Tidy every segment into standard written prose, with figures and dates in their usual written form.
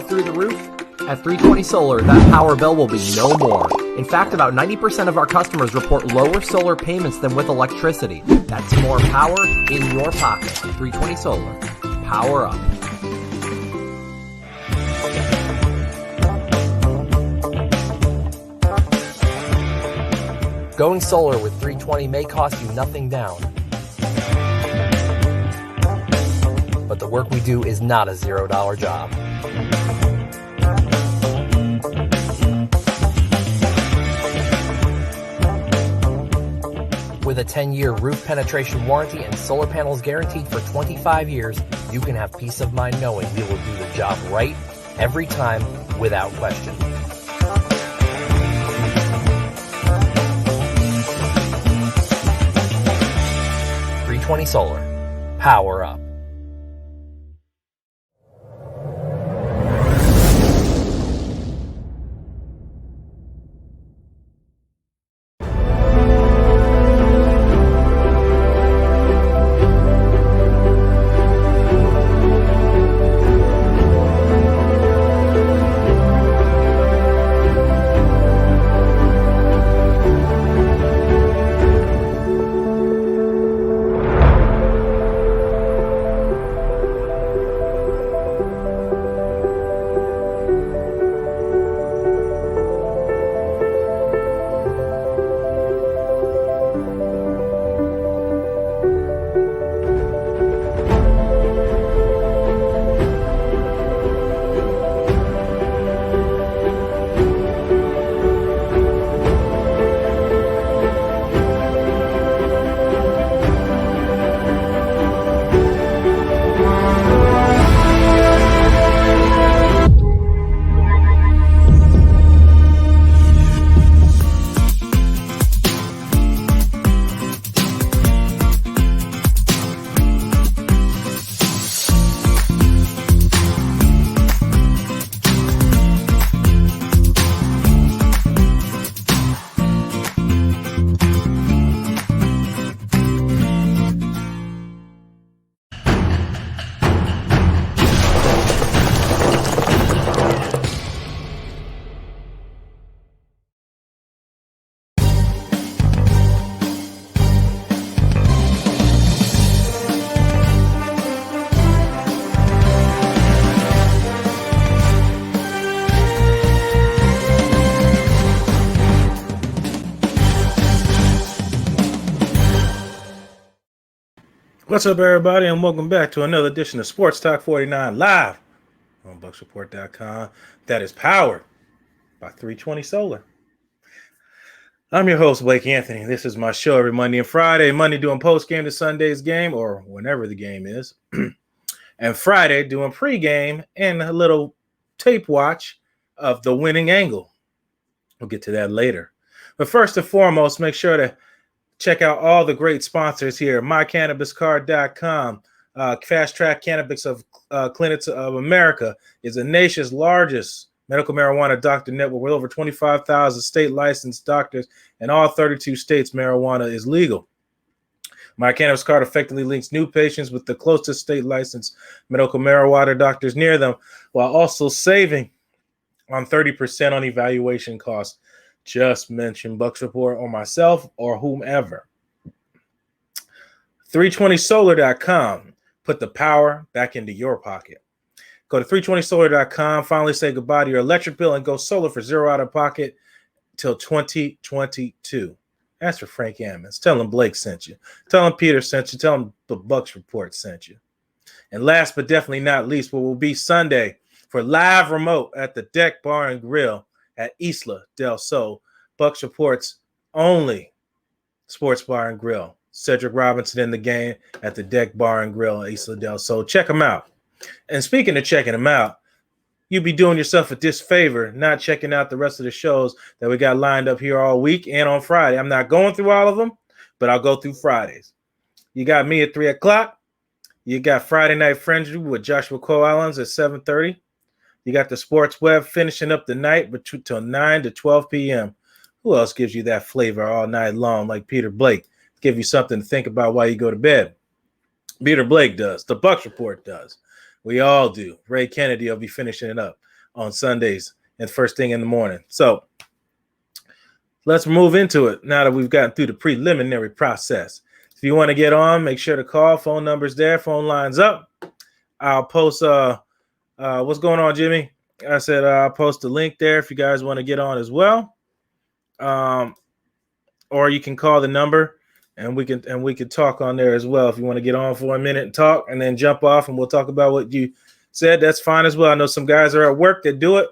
through the roof? At 320 Solar, that power bill will be no more. In fact, about 90% of our customers report lower solar payments than with electricity. That's more power in your pocket. 320 Solar. Power up. Going solar with 320 may cost you nothing down. But the work we do is not a $0 job. With a 10-year roof penetration warranty and solar panels guaranteed for 25 years, you can have peace of mind knowing we will do the job right every time without question. Solar. Power up. What's up, everybody, and welcome back to another edition of Sports Talk 49 live on BucksReport.com. That is powered by 320 Solar. I'm your host, Blake Anthony. This is my show every Monday and Friday. Monday doing post-game to Sunday's game, or whenever the game is. And Friday doing pre-game and a little tape watch of the winning angle. We'll get to that later. But first and foremost, make sure to check out all the great sponsors here. MyCannabisCard.com. Fast Track Cannabis of Clinics of America is the nation's largest medical marijuana doctor network with over 25,000 state licensed doctors. In all 32 states, marijuana is legal. My Cannabis Card effectively links new patients with the closest state licensed medical marijuana doctors near them, while also saving on 30% on evaluation costs. Just mention Bucks Report or myself or whomever. 320solar.com. Put the power back into your pocket. Go to 320solar.com. Finally say goodbye to your electric bill and go solar for zero out of pocket till 2022. Ask for Frank Ammons. Tell him Blake sent you. Tell him Peter sent you. Tell him the Bucks Report sent you. And last but definitely not least, what will be Sunday for live remote at the Deck Bar and Grill at Isla del Sol, Bucks Report's only sports bar and grill. Cedric Robinson in the game at the Deck Bar and Grill at Isla del Sol. Check him out. And speaking of checking him out, you'd be doing yourself a disfavor not checking out the rest of the shows that we got lined up here all week and on Friday. I'm not going through all of them, but I'll go through Fridays. You got me at 3 o'clock. You got Friday Night Frenzy with Joshua Co-Allens at 7:30. You got the Sports Web finishing up the night till 9 to 12 p.m. Who else gives you that flavor all night long like Peter Blake? Give you something to think about while you go to bed. Peter Blake does. The Bucks Report does. We all do. Ray Kennedy will be finishing it up on Sundays and first thing in the morning. So let's move into it now that we've gotten through the preliminary process. If you want to get on, make sure to call. Phone number's there. Phone line's up. I'll post what's going on, Jimmy? I said I'll post a link there if you guys want to get on as well. Or you can call the number and we can talk on there as well. If you want to get on for a minute and talk and then jump off and we'll talk about what you said, that's fine as well. I know some guys are at work that do it,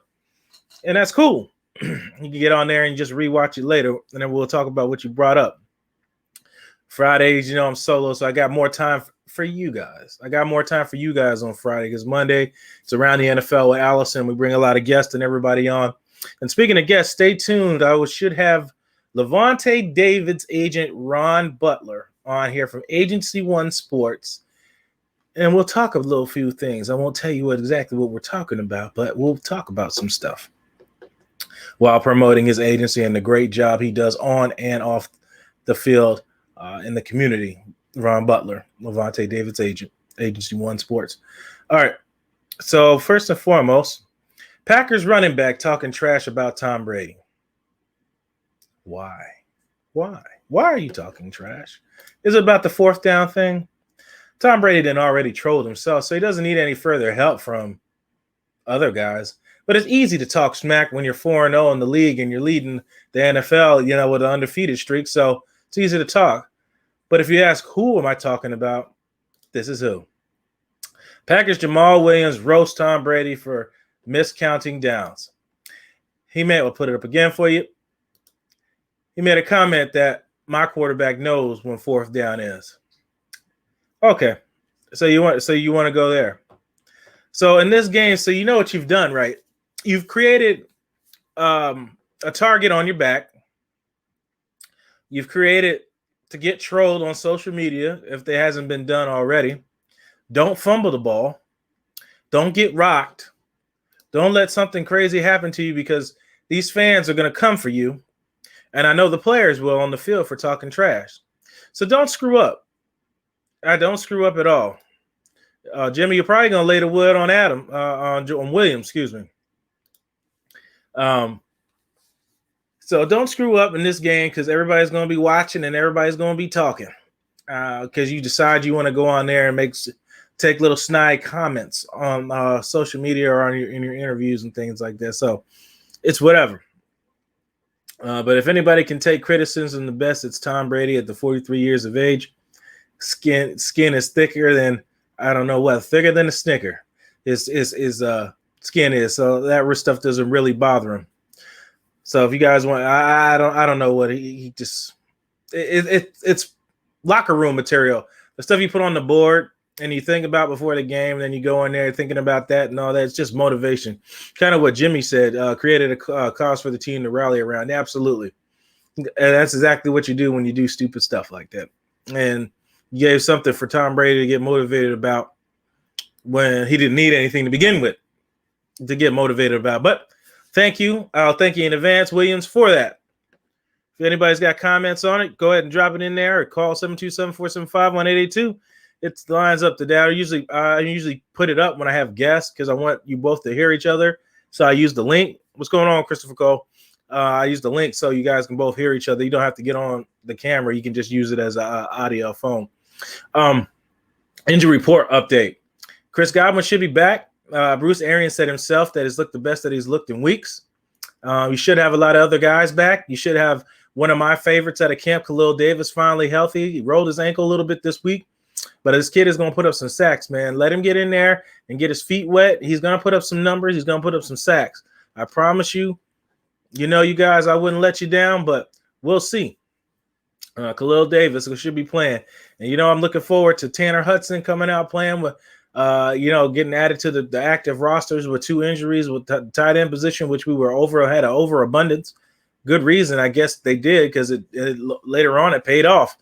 and that's cool. You can get on there and just rewatch it later, and then we'll talk about what you brought up. Fridays, I'm solo, so I got more time for you guys. I got more time for you guys on Friday because Monday it's around the NFL with Allison. We bring a lot of guests and everybody on. And speaking of guests, stay tuned. I should have Levante David's agent Ron Butler on here from Agency One Sports, and we'll talk a little few things. I won't tell you exactly what we're talking about, but we'll talk about some stuff while promoting his agency and the great job he does on and off the field in the community. Ron Butler, Levante David's agent, Agency One Sports. All right, so first and foremost, Packers running back talking trash about Tom Brady. Why? Why are you talking trash? Is it about the fourth down thing? Tom Brady didn't already trolled himself, so he doesn't need any further help from other guys. But it's easy to talk smack when you're 4-0 in the league and you're leading the NFL, with an undefeated streak. So it's easy to talk. But if you ask who am I talking about, this is who. Packers Jamal Williams roast Tom Brady for miscounting downs. We'll put it up again for you. He made a comment that my quarterback knows when fourth down is. Okay, so you want to go there. So in this game, so you know what you've done, right? You've created a target on your back. You've created to get trolled on social media if it hasn't been done already. Don't fumble the ball. Don't get rocked. Don't let something crazy happen to you because these fans are going to come for you. And I know the players will on the field for talking trash. So don't screw up. Don't screw up at all. Jimmy, you're probably going to lay the wood on on Williams, excuse me. So don't screw up in this game because everybody's going to be watching and everybody's going to be talking because you decide you want to go on there and take little snide comments on social media or in your interviews and things like that. So it's whatever. But if anybody can take criticism the best, it's Tom Brady at the 43 years of age. Skin is thicker than thicker than a Snicker. His skin is, so that stuff doesn't really bother him. So if you guys want, I don't know what he just it's locker room material. The stuff you put on the board and you think about before the game, and then you go in there thinking about that and all that. It's just motivation. Kind of what Jimmy said, created a cause for the team to rally around. Absolutely. And that's exactly what you do when you do stupid stuff like that. And you gave something for Tom Brady to get motivated about when he didn't need anything to begin with to get motivated about. But thank you. I'll thank you in advance, Williams, for that. If anybody's got comments on it, go ahead and drop it in there or call 727-475-1882. It's the lines up to that. I usually put it up when I have guests because I want you both to hear each other. So I use the link. What's going on, Christopher Cole? I use the link so you guys can both hear each other. You don't have to get on the camera. You can just use it as an audio phone. Injury report update. Chris Godwin should be back. Bruce Arians said himself that he's looked the best that he's looked in weeks. You should have a lot of other guys back. You should have one of my favorites at a camp, Khalil Davis, finally healthy. He rolled his ankle a little bit this week. But this kid is going to put up some sacks, man. Let him get in there and get his feet wet. He's going to put up some numbers. He's going to put up some sacks. I promise you. You guys, I wouldn't let you down, but we'll see. Khalil Davis should be playing. And, I'm looking forward to Tanner Hudson coming out playing with, getting added to the active rosters with 2 injuries with the tight end position, which we had an overabundance. Good reason, I guess they did because it later on it paid off.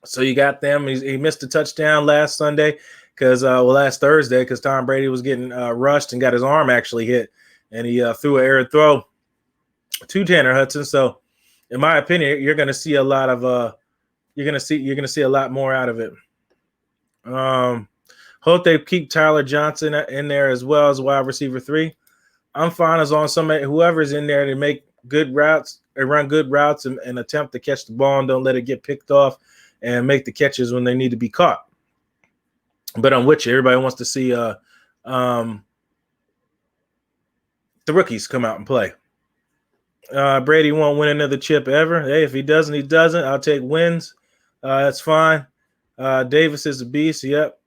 So you got them. He missed a touchdown last Thursday because Tom Brady was getting rushed and got his arm actually hit, and he threw an errant throw to Tanner Hudson. So, in my opinion, you're going to see a lot of you're going to see a lot more out of it. Hope they keep Tyler Johnson in there as well as wide receiver 3. I'm fine as long as whoever's in there to make good routes or run good routes and attempt to catch the ball and don't let it get picked off and make the catches when they need to be caught. But I'm with you. Everybody wants to see the rookies come out and play. Brady won't win another chip ever. Hey, if he doesn't, he doesn't. I'll take wins. That's fine. Davis is a beast. Yep.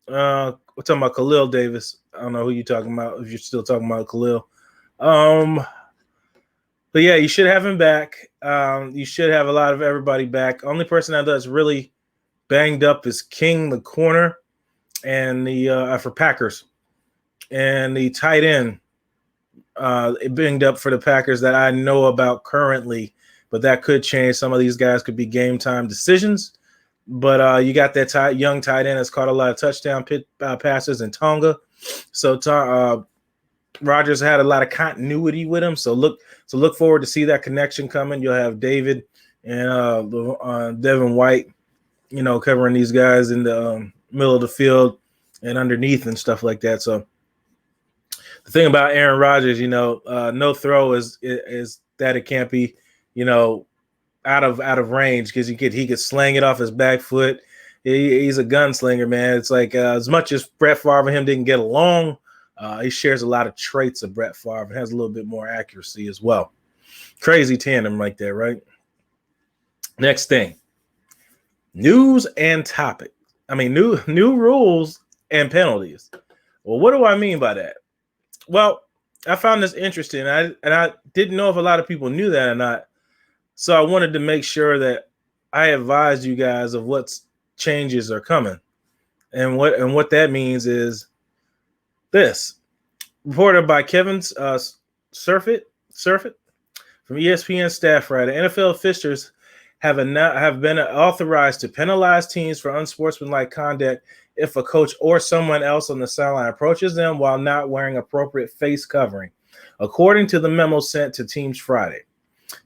We're talking about Khalil Davis. I don't know who you're talking about, if you're still talking about Khalil. But yeah, you should have him back. You should have a lot of everybody back. Only person that's really banged up is King, the corner, and the for Packers. And the tight end banged up for the Packers that I know about currently, but that could change. Some of these guys could be game time decisions. But you got that young tight end that's caught a lot of touchdown passes in Tonga. So Rodgers had a lot of continuity with him. So look forward to see that connection coming. You'll have David and Devin White, covering these guys in the middle of the field and underneath and stuff like that. So the thing about Aaron Rodgers, no throw is that it can't be, out of range, because he could sling it off his back foot. He's a gunslinger, man. It's like as much as Brett Favre and him didn't get along, he shares a lot of traits of Brett Favre and has a little bit more accuracy as well. Crazy tandem right there, right? Next thing, news and topic. I mean, new rules and penalties. Well, what do I mean by that? Well, I found this interesting. I didn't know if a lot of people knew that or not. So I wanted to make sure that I advised you guys of what changes are coming. And what that means is this. Reported by Kevin Surfett from ESPN staff writer. NFL officials have been authorized to penalize teams for unsportsmanlike conduct if a coach or someone else on the sideline approaches them while not wearing appropriate face covering, according to the memo sent to teams Friday.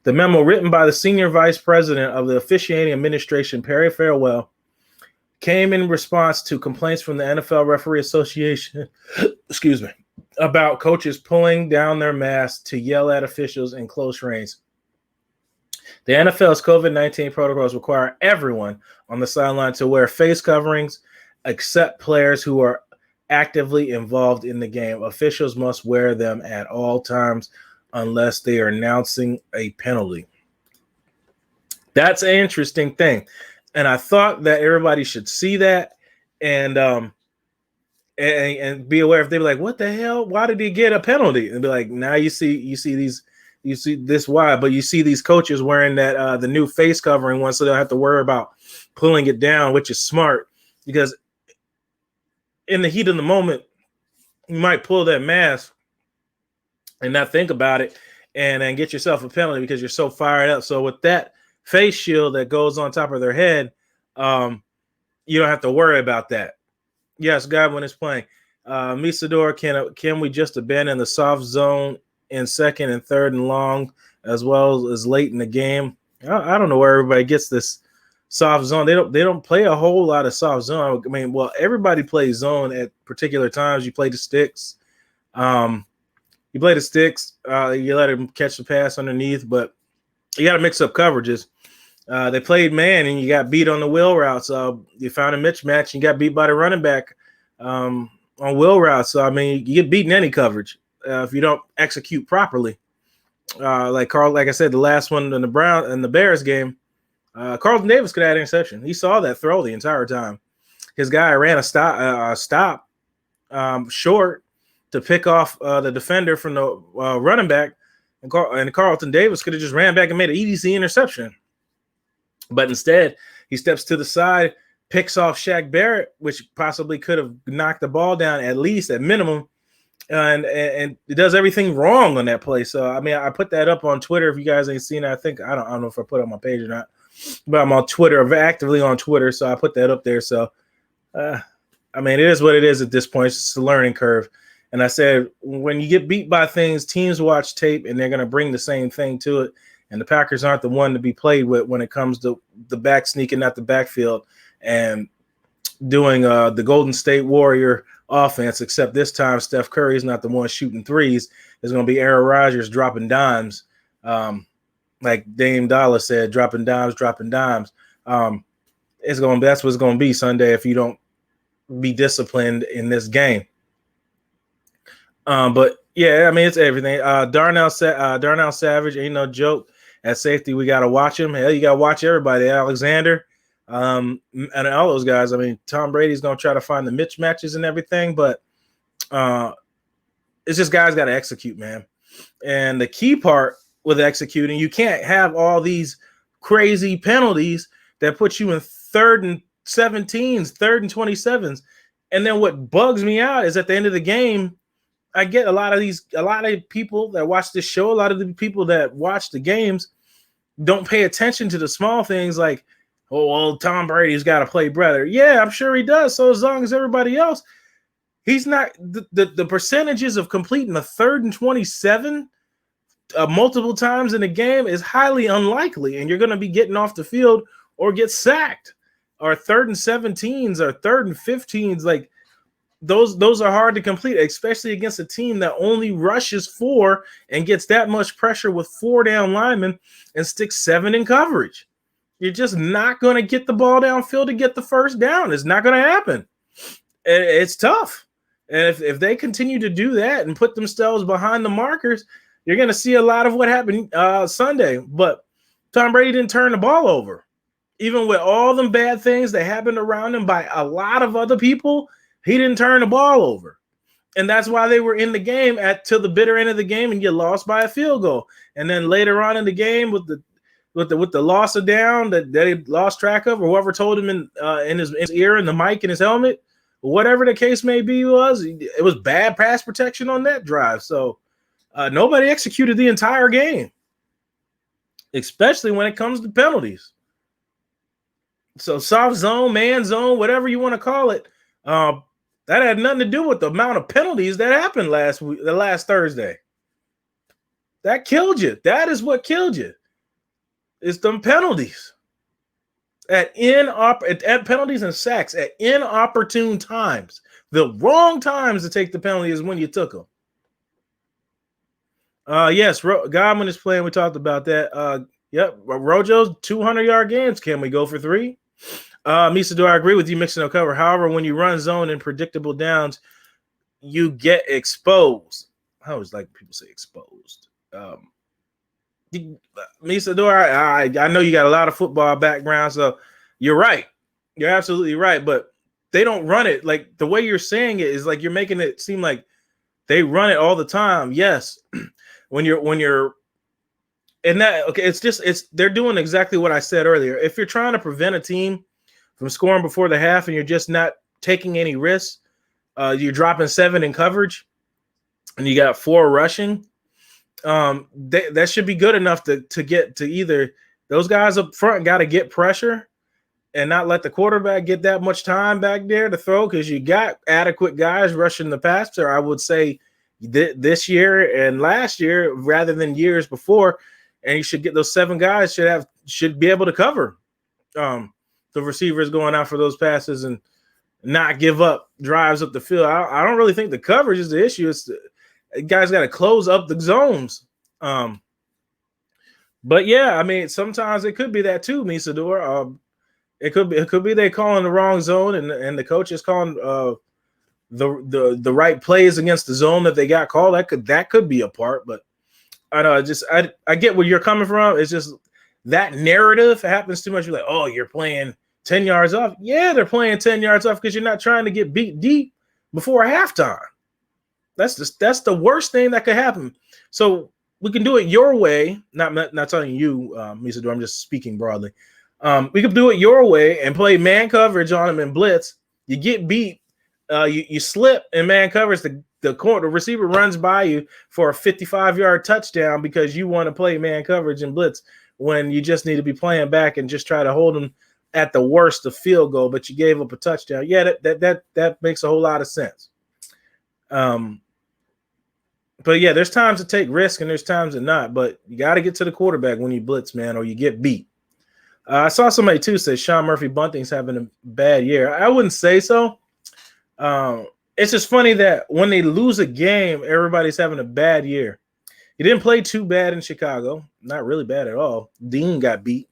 The memo, written by the senior vice president of the officiating administration, Perry Farewell, came in response to complaints from the NFL Referee Association, about coaches pulling down their masks to yell at officials in close range. The NFL's COVID-19 protocols require everyone on the sideline to wear face coverings, except players who are actively involved in the game. Officials must wear them at all times unless they are announcing a penalty. That's an interesting thing. And I thought that everybody should see that and be aware. If they be like, what the hell? Why did he get a penalty? And be like, now you see this why, but you see these coaches wearing that the new face covering one, so they don't have to worry about pulling it down, which is smart, because in the heat of the moment, you might pull that mask and not think about it and then get yourself a penalty because you're so fired up. So with that face shield that goes on top of their head, you don't have to worry about that. Yes, Godwin is playing. Misador, can we just abandon the soft zone in second and third and long as well as late in the game? I don't know where everybody gets this soft zone. They don't play a whole lot of soft zone. I mean, well, everybody plays zone at particular times. You play the sticks. You let them catch the pass underneath, but you got to mix up coverages. They played man, and you got beat on the wheel route. So you found a mismatch, and you got beat by the running back on wheel route. So, I mean, you get beat in any coverage if you don't execute properly. Like I said, the last one in the Bears game, Carlton Davis could have had an interception. He saw that throw the entire time. His guy ran a stop short to pick off the defender from the running back, and Carlton Davis could have just ran back and made an easy interception. But instead, he steps to the side, picks off Shaq Barrett, which possibly could have knocked the ball down at minimum, and it does everything wrong on that play. So, I mean, I put that up on Twitter. If you guys ain't seen it, I don't know if I put it on my page or not, but I'm on Twitter, actively on Twitter, so I put that up there. So, I mean, it is what it is at this point. It's just a learning curve. And I said, when you get beat by things, teams watch tape, and they're going to bring the same thing to it. And the Packers aren't the one to be played with when it comes to the back sneaking out the backfield. And doing the Golden State Warrior offense, except this time Steph Curry is not the one shooting threes. It's going to be Aaron Rodgers dropping dimes. Like Dame Dollar said, dropping dimes. That's what it's going to be Sunday if you don't be disciplined in this game. But yeah, I mean, it's everything. Darnell Savage ain't no joke. At safety, we got to watch him. Hell, you got to watch everybody. Alexander, and all those guys. I mean, Tom Brady's going to try to find the mismatches and everything, but it's just guys got to execute, man. And the key part with executing, you can't have all these crazy penalties that put you in 3rd and 17s, 3rd and 27s. And then what bugs me out is at the end of the game, I get a lot of people that watch this show, a lot of the people that watch the games don't pay attention to the small things like, oh, well, Tom Brady's got to play better. Yeah, I'm sure he does. So as long as everybody else, he's not the percentages of completing a 3rd and 27 multiple times in a game is highly unlikely. And you're going to be getting off the field or get sacked, or 3rd and 17s or 3rd and 15s. Like, those are hard to complete, especially against a team that only rushes 4 and gets that much pressure with 4 down linemen and sticks 7 in coverage. You're just not going to get the ball downfield to get the first down. It's not going to happen. It's tough. And if they continue to do that and put themselves behind the markers, you're going to see a lot of what happened Sunday. But Tom Brady didn't turn the ball over. Even with all them bad things that happened around him by a lot of other people, he didn't turn the ball over. And that's why they were in the game till the bitter end of the game and get lost by a field goal. And then later on in the game with the loss of down that he lost track of, or whoever told him in his ear and the mic in his helmet, whatever the case may be, it was bad pass protection on that drive. So nobody executed the entire game, especially when it comes to penalties. So soft zone, man zone, whatever you want to call it, that had nothing to do with the amount of penalties that happened last Thursday. That killed you. That is what killed you. It's them penalties. At penalties and sacks at inopportune times. The wrong times to take the penalty is when you took them. Yes, Godwin is playing. We talked about that. Yep, Rojo's 200-yard games. Can we go for 3? Misa, do I agree with you mixing no cover? However, when you run zone in predictable downs, you get exposed. I always like people say exposed. Misa, do I know you got a lot of football background, so you're right. You're absolutely right, but they don't run it like the way you're saying it is like you're making it seem like they run it all the time. Yes, when you're and that okay, they're doing exactly what I said earlier. If you're trying to prevent a team from scoring before the half and you're just not taking any risks, you're dropping 7 in coverage and you got 4 rushing. That should be good enough to get to either those guys up front got to get pressure and not let the quarterback get that much time back there to throw, because you got adequate guys rushing the passer. I would say this year and last year rather than years before, and you should get those 7 guys should be able to cover the receivers going out for those passes and not give up drives up the field. I don't really think the coverage is the issue. It's guys got to close up the zones. But yeah, I mean, sometimes it could be that too, Misador. It could be they calling the wrong zone and the coach is calling the right plays against the zone that they got called. That could be a part, but I know I get where you're coming from. It's just that narrative happens too much. You're like, oh, you're playing 10 yards off. Yeah, they're playing 10 yards off because you're not trying to get beat deep before halftime. That's the worst thing that could happen. So we can do it your way. Not telling you, Misador, I'm just speaking broadly. We could do it your way and play man coverage on them and blitz. You get beat. You slip in man coverage. The receiver runs by you for a 55-yard touchdown because you want to play man coverage and blitz when you just need to be playing back and just try to hold them at the worst a field goal, but you gave up a touchdown. Yeah, that makes a whole lot of sense. But yeah, there's times to take risk and there's times to not, but you got to get to the quarterback when you blitz, man, or you get beat. I saw somebody too say Sean Murphy Bunting's having a bad year. I wouldn't say so. It's just funny that when they lose a game, everybody's having a bad year. He didn't play too bad in Chicago. Not really bad at all. Dean got beat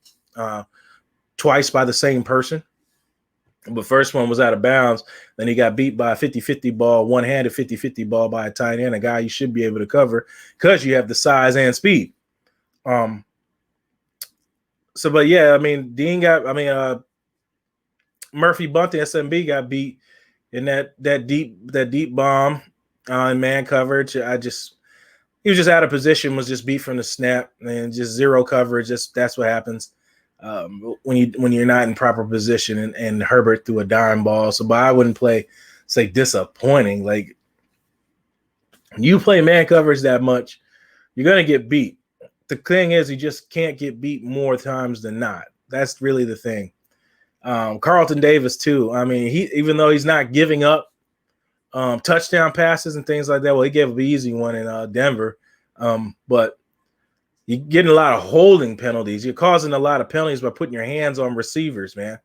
twice by the same person. But first one was out of bounds. Then he got beat by a 50-50 ball, one-handed 50-50 ball by a tight end, a guy you should be able to cover because you have the size and speed. But yeah, I mean, Murphy Bunting, SMB got beat in that deep bomb in man coverage. He was just out of position, was just beat from the snap, and just zero coverage. That's what happens when you're not in proper position. And Herbert threw a dime ball. So, but I wouldn't say disappointing. Like, you play man coverage that much, you're gonna get beat. The thing is, you just can't get beat more times than not. That's really the thing. Carlton Davis too. I mean, even though he's not giving up touchdown passes and things like that. Well, he gave up an easy one in Denver, but you're getting a lot of holding penalties. You're causing a lot of penalties by putting your hands on receivers, man.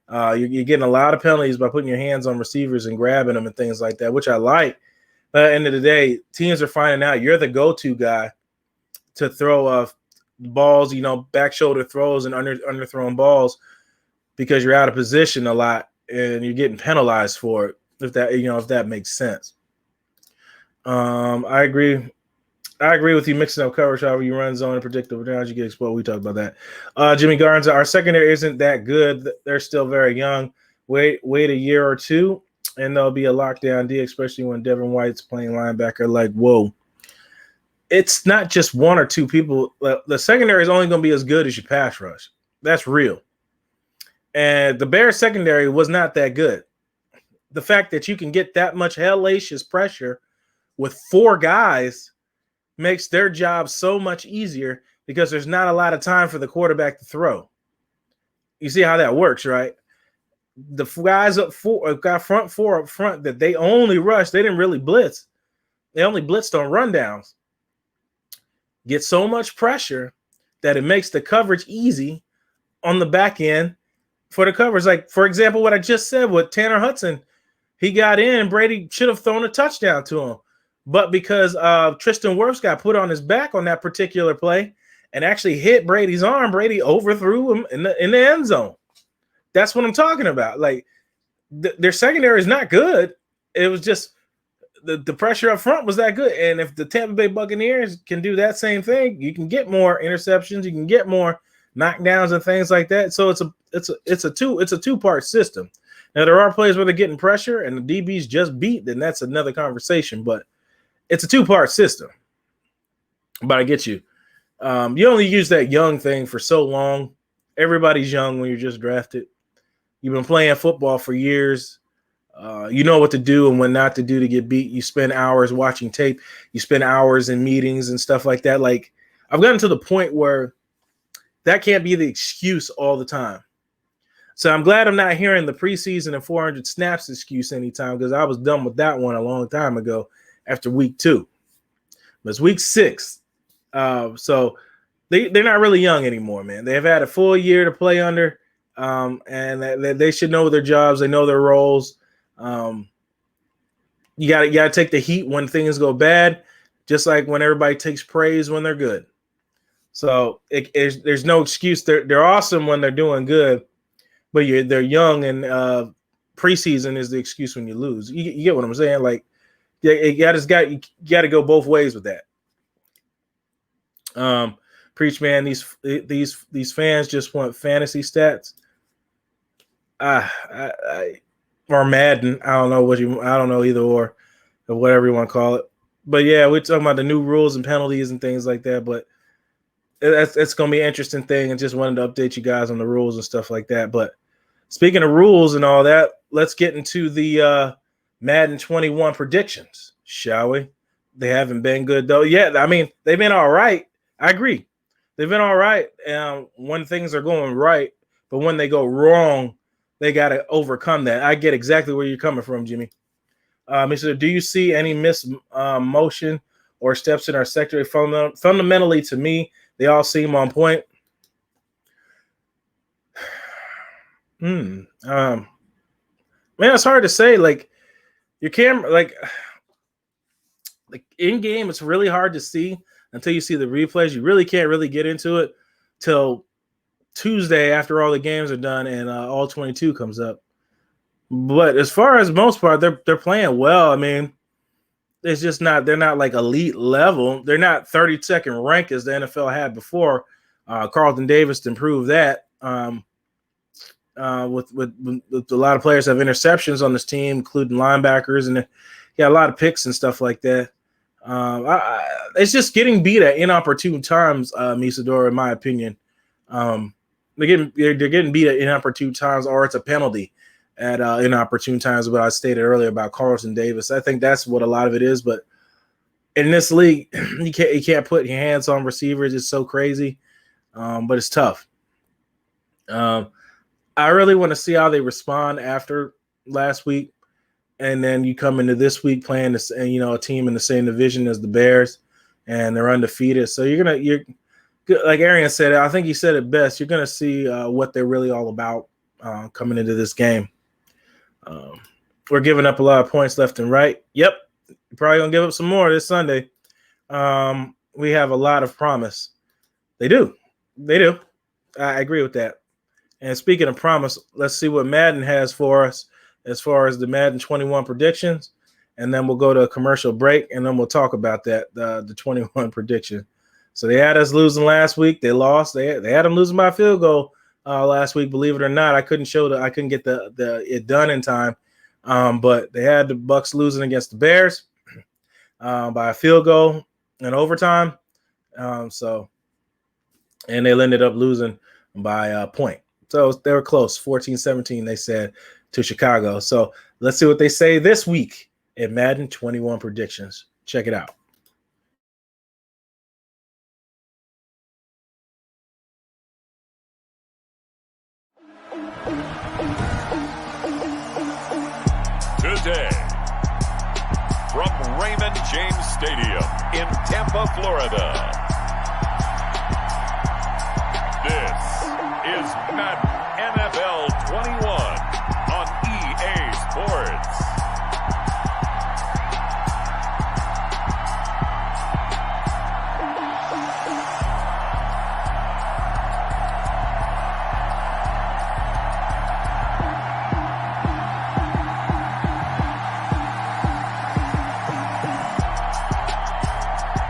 You're getting a lot of penalties by putting your hands on receivers and grabbing them and things like that, which I like. But at the end of the day, teams are finding out you're the go-to guy to throw balls, back shoulder throws and underthrown balls because you're out of position a lot and you're getting penalized for it. If that makes sense. I agree with you mixing up coverage. However you run zone and predictable downs, you get exposed. We talked about that. Jimmy Garza, our secondary isn't that good. They're still very young. Wait a year or two, and there'll be a lockdown D, especially when Devin White's playing linebacker. Like, whoa. It's not just one or two people. The secondary is only going to be as good as your pass rush. That's real. And the Bears secondary was not that good. The fact that you can get that much hellacious pressure with four guys makes their job so much easier because there's not a lot of time for the quarterback to throw. You see how that works, right? The guys front four up front that they only rushed, they didn't really blitz. They only blitzed on rundowns. Get so much pressure that it makes the coverage easy on the back end for the coverage. Like, for example, what I just said with Tanner Hudson, he got in, Brady should have thrown a touchdown to him. But because Tristan Wirfs got put on his back on that particular play and actually hit Brady's arm, Brady overthrew him in the end zone. That's what I'm talking about. Like, their secondary is not good. It was just the pressure up front was that good. And if the Tampa Bay Buccaneers can do that same thing, you can get more interceptions, you can get more knockdowns and things like that. So it's a two-part system. Now, there are plays where they're getting pressure and the DBs just beat, then that's another conversation. But it's a two-part system. But I get you. You only use that young thing for so long. Everybody's young when you're just drafted. You've been playing football for years. You know what to do and what not to do to get beat. You spend hours watching tape. You spend hours in meetings and stuff like that. Like, I've gotten to the point where that can't be the excuse all the time. So I'm glad I'm not hearing the preseason and 400 snaps excuse anytime because I was done with that one a long time ago after week 2. But it's week 6. So they're not really young anymore, man. They've had a full year to play under, and they should know their jobs. They know their roles. You gotta take the heat when things go bad, just like when everybody takes praise when they're good. So there's no excuse. They're awesome when they're doing good, but they're young, and preseason is the excuse when you lose. You get what I'm saying? Like, you got to go both ways with that. Preach, man. These fans just want fantasy stats. Or Madden. I don't know either or whatever you want to call it. But yeah, we're talking about the new rules and penalties and things like that. But it's going to be an interesting thing, and just wanted to update you guys on the rules and stuff like that. But speaking of rules and all that, let's get into the Madden 21 predictions, shall we? They haven't been good, though. Yeah, I mean, they've been all right. I agree. They've been all right when things are going right, but when they go wrong, they got to overcome that. I get exactly where you're coming from, Jimmy. Mr. Do you see any motion or steps in our sector? Fundamentally, to me, they all seem on point. Man, it's hard to say. Like your camera, like in game, it's really hard to see until you see the replays. You really can't really get into it till Tuesday after all the games are done and all 22 comes up. But as far as most part, they're playing well. I mean, it's just not they're not like elite level. They're not 32nd rank as the NFL had before. Carlton Davis improved that. With a lot of players have interceptions on this team, including linebackers, and a lot of picks and stuff like that. It's just getting beat at inopportune times, Misador, in my opinion. They're getting beat at inopportune times, or it's a penalty at inopportune times. What I stated earlier about Carlton Davis, I think that's what a lot of it is. But in this league, you can't put your hands on receivers. It's so crazy, but it's tough. I really want to see how they respond after last week, and then you come into this week playing this, and a team in the same division as the Bears, and they're undefeated. So you're like Arian said, I think he said it best. You're gonna see what they're really all about coming into this game. We're giving up a lot of points left and right. Yep, you're probably gonna give up some more this Sunday. We have a lot of promise. They do. I agree with that. And speaking of promise, let's see what Madden has for us as far as the Madden 21 predictions. And then we'll go to a commercial break, and then we'll talk about that, the 21 prediction. So they had us losing last week. They lost. They had them losing by a field goal last week. Believe it or not, I couldn't get it done in time. But they had the Bucs losing against the Bears by a field goal in overtime. And they ended up losing by a point. So they were close, 14-17, they said, to Chicago. So let's see what they say this week in Madden 21 predictions. Check it out. Today, from Raymond James Stadium in Tampa, Florida, this is Madden NFL 21 on EA Sports.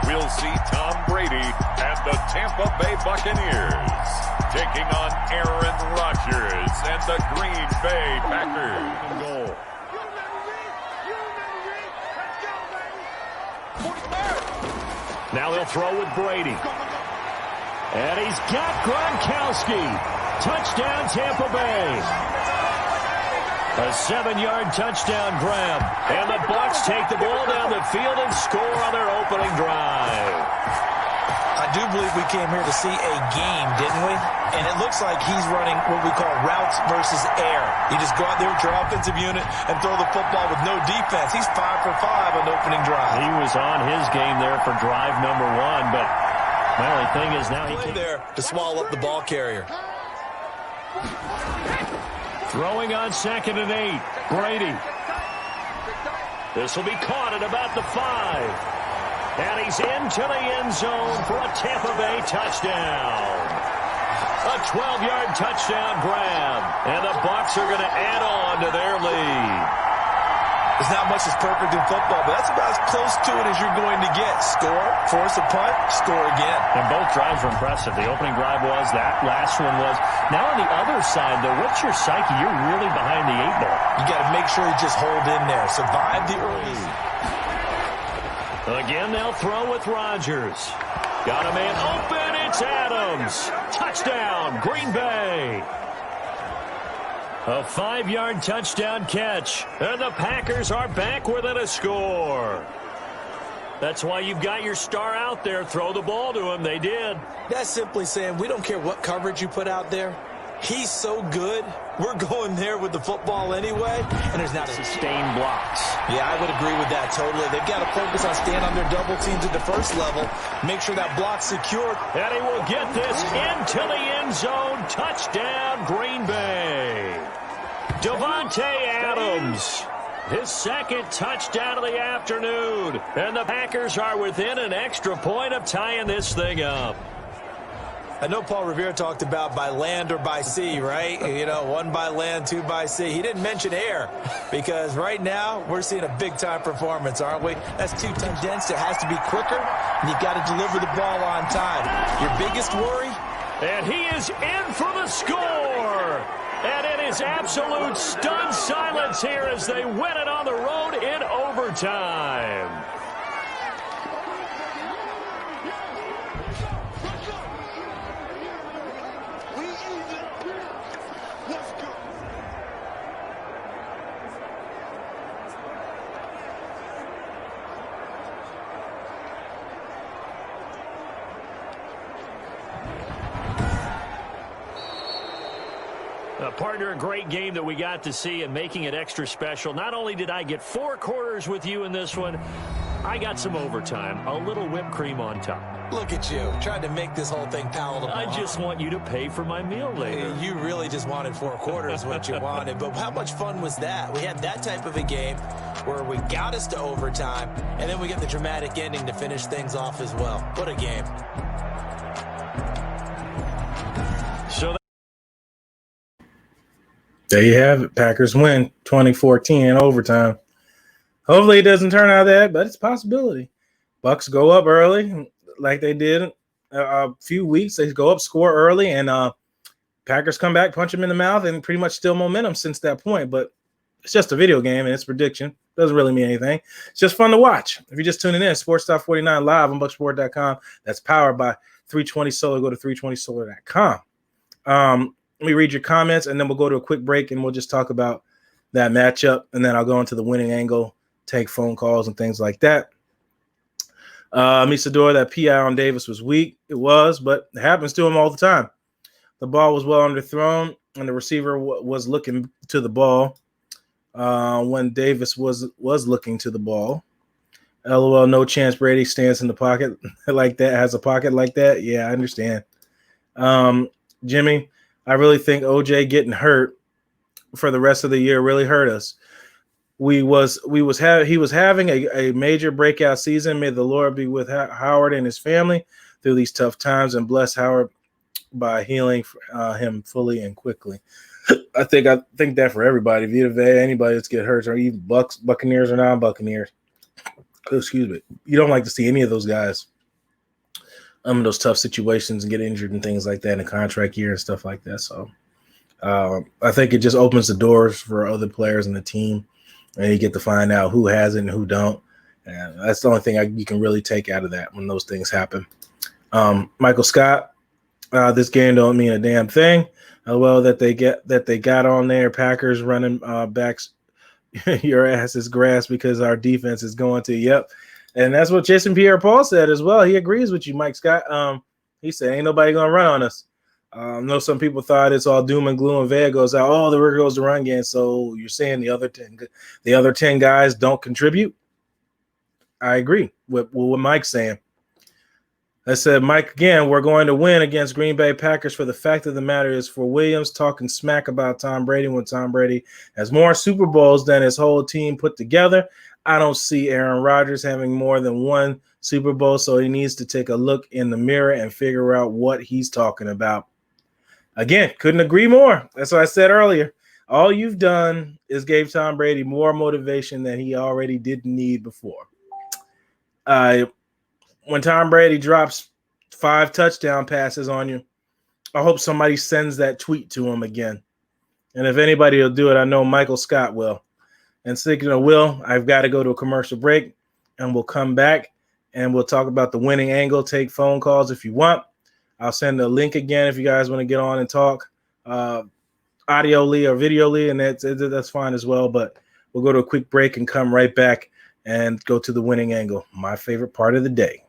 We'll see Tom Brady and the Tampa Bay Buccaneers taking on Aaron Rodgers and the Green Bay Packers. Goal. Now they'll throw with Brady. And he's got Gronkowski. Touchdown, Tampa Bay. A 7-yard touchdown grab. And the Bucs take the ball down the field and score on their opening drive. I do believe we came here to see a game, didn't we? And it looks like he's running what we call routes versus air. You just go out there with your offensive unit and throw the football with no defense. He's 5 for 5 on opening drive. He was on his game there for drive number 1, but my only thing is now he can there to swallow up the ball carrier. Throwing on 2nd and 8. Brady. This will be caught at about the 5. And he's into the end zone for a Tampa Bay touchdown. A 12-yard touchdown grab. And the Bucs are going to add on to their lead. There's not much that's perfect in football, but that's about as close to it as you're going to get. Score, force a punt, score again. And both drives were impressive. The opening drive was, that last one was. Now on the other side, though, what's your psyche? You're really behind the 8 ball. You got to make sure you just hold in there. Survive the early. Again, they'll throw with Rodgers. Got a man open. It's Adams. Touchdown, Green Bay. A 5-yard touchdown catch. And the Packers are back within a score. That's why you've got your star out there. Throw the ball to him. They did. That's simply saying we don't care what coverage you put out there. He's so good, we're going there with the football anyway, and there's not a sustained blocks. Yeah, I would agree with that totally. They've got to focus on staying on their double teams at the first level, make sure that block's secured. And he will get this into the end zone. Touchdown, Green Bay. Davante Adams, his second touchdown of the afternoon. And the Packers are within an extra point of tying this thing up. I know Paul Revere talked about by land or by sea, right? You know, one by land, two by sea. He didn't mention air because right now we're seeing a big-time performance, aren't we? That's too condensed. It has to be quicker, and you've got to deliver the ball on time. Your biggest worry? And he is in for the score. And it is absolute stunned silence here as they win it on the road in overtime. Partner, a great game that we got to see and making it extra special. Not only did I get 4 quarters with you in this one, I got some overtime, a little whipped cream on top. Look at you, trying to make this whole thing palatable. I just want you to pay for my meal later. You really just wanted 4 quarters, what you wanted. But how much fun was that? We had that type of a game where we got us to overtime, and then we get the dramatic ending to finish things off as well. What a game. So there you have it. Packers win 2014 in overtime. Hopefully it doesn't turn out that, but it's a possibility. Bucks go up early like they did a few weeks. They go up, score early, and Packers come back, punch them in the mouth, and pretty much still momentum since that point. But it's just a video game, and it's prediction. Doesn't really mean anything. It's just fun to watch. If you're just tuning in, Sports Talk 49 live on bucksport.com. That's powered by 320 Solar. Go to 320solar.com. Let me read your comments, and then we'll go to a quick break, and we'll just talk about that matchup, and then I'll go into the winning angle, take phone calls and things like that. Misador, that PI on Davis was weak. It was, but it happens to him all the time. The ball was well underthrown, and the receiver was looking to the ball when Davis was looking to the ball. LOL, no chance Brady stands in the pocket like that, has a pocket like that. Yeah, I understand. Jimmy, I really think OJ getting hurt for the rest of the year really hurt us. He was having a major breakout season. May the Lord be with Howard and his family through these tough times, and bless Howard by healing him fully and quickly. I think that for everybody, Vita Vea, anybody that's get hurt, or even Buccaneers or non-Buccaneers. Excuse me. You don't like to see any of those guys in those tough situations and get injured and things like that in a contract year and stuff like that. So I think it just opens the doors for other players in the team, and you get to find out who has it and who don't. And that's the only thing you can really take out of that when those things happen. Michael Scott, this game don't mean a damn thing. Well, that they got on there. Packers running backs, your ass is grass because our defense is going to. Yep. And that's what Jason Pierre-Paul said as well. He agrees with you, Mike Scott. He said, ain't nobody going to run on us. I know some people thought it's all doom and gloom and Vea goes out. Oh, the river goes to run game. So you're saying the other 10 guys don't contribute? I agree with what Mike's saying. I said, Mike, again, we're going to win against Green Bay Packers. For the fact of the matter is, for Williams talking smack about Tom Brady when Tom Brady has more Super Bowls than his whole team put together, I don't see Aaron Rodgers having more than one Super Bowl, so he needs to take a look in the mirror and figure out what he's talking about. Again, couldn't agree more. That's what I said earlier. All you've done is gave Tom Brady more motivation than he already didn't need before. When Tom Brady drops 5 touchdown passes on you, I hope somebody sends that tweet to him again. And if anybody will do it, I know Michael Scott will. And speaking of Will, I've got to go to a commercial break, and we'll come back, and we'll talk about the winning angle. Take phone calls if you want. I'll send a link again if you guys want to get on and talk audio-ly or video-ly, and that's fine as well. But we'll go to a quick break and come right back and go to the winning angle, my favorite part of the day.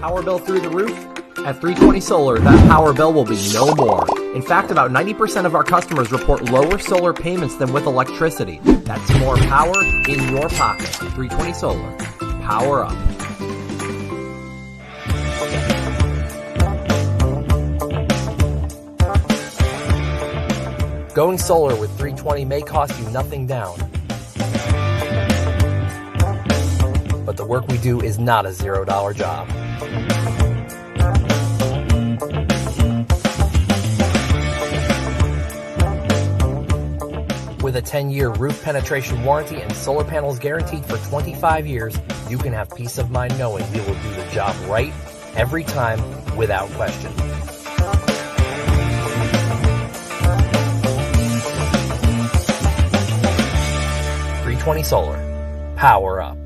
Power bill through the roof? At 320 Solar, that power bill will be no more. In fact, about 90% of our customers report lower solar payments than with electricity. That's more power in your pocket. 320 Solar. Power up. Going solar with 320 may cost you nothing down. But the work we do is not a $0 job. With a 10-year roof penetration warranty and solar panels guaranteed for 25 years, you can have peace of mind knowing we will do the job right every time without question. Solar. Power up.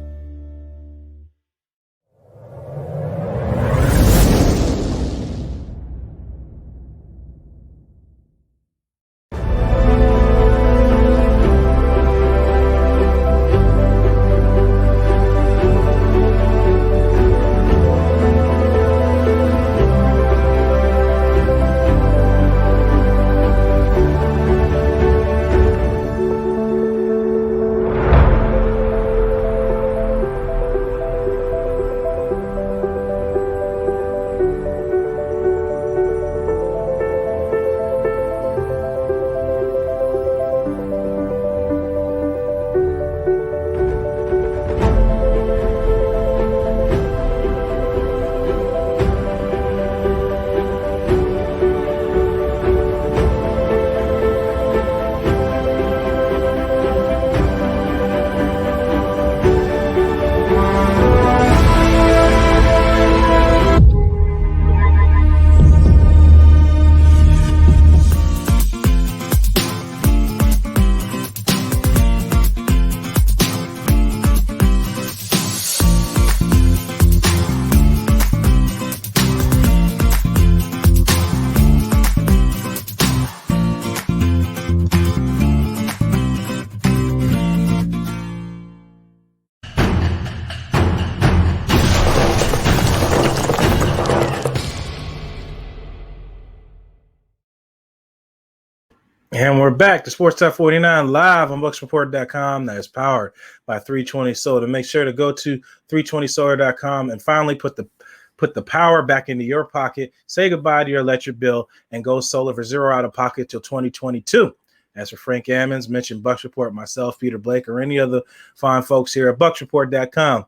And we're back to Sports Talk 49 live on BucksReport.com. That is powered by 320 Solar. Make sure to go to 320solar.com and finally put the power back into your pocket. Say goodbye to your electric bill and go solar for $0 out of pocket till 2022. As for Frank Ammons, mention Bucks Report, myself, Peter Blake, or any other fine folks here at BucksReport.com.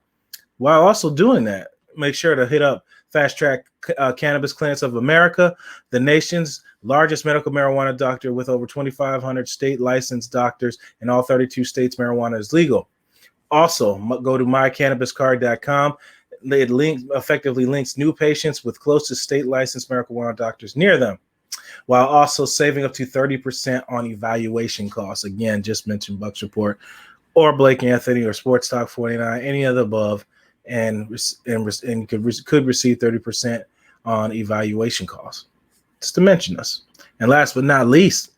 While also doing that, make sure to hit up Fast Track Cannabis Clinics of America, the nation's largest medical marijuana doctor with over 2,500 state licensed doctors in all 32 states. Marijuana is legal. Also, go to mycannabiscard.com. It effectively links new patients with close to state licensed marijuana doctors near them, while also saving up to 30% on evaluation costs. Again, just mention Bucks Report or Blake Anthony or Sports Talk 49, any of the above, and could receive 30% on evaluation costs. Just to mention us. And last but not least,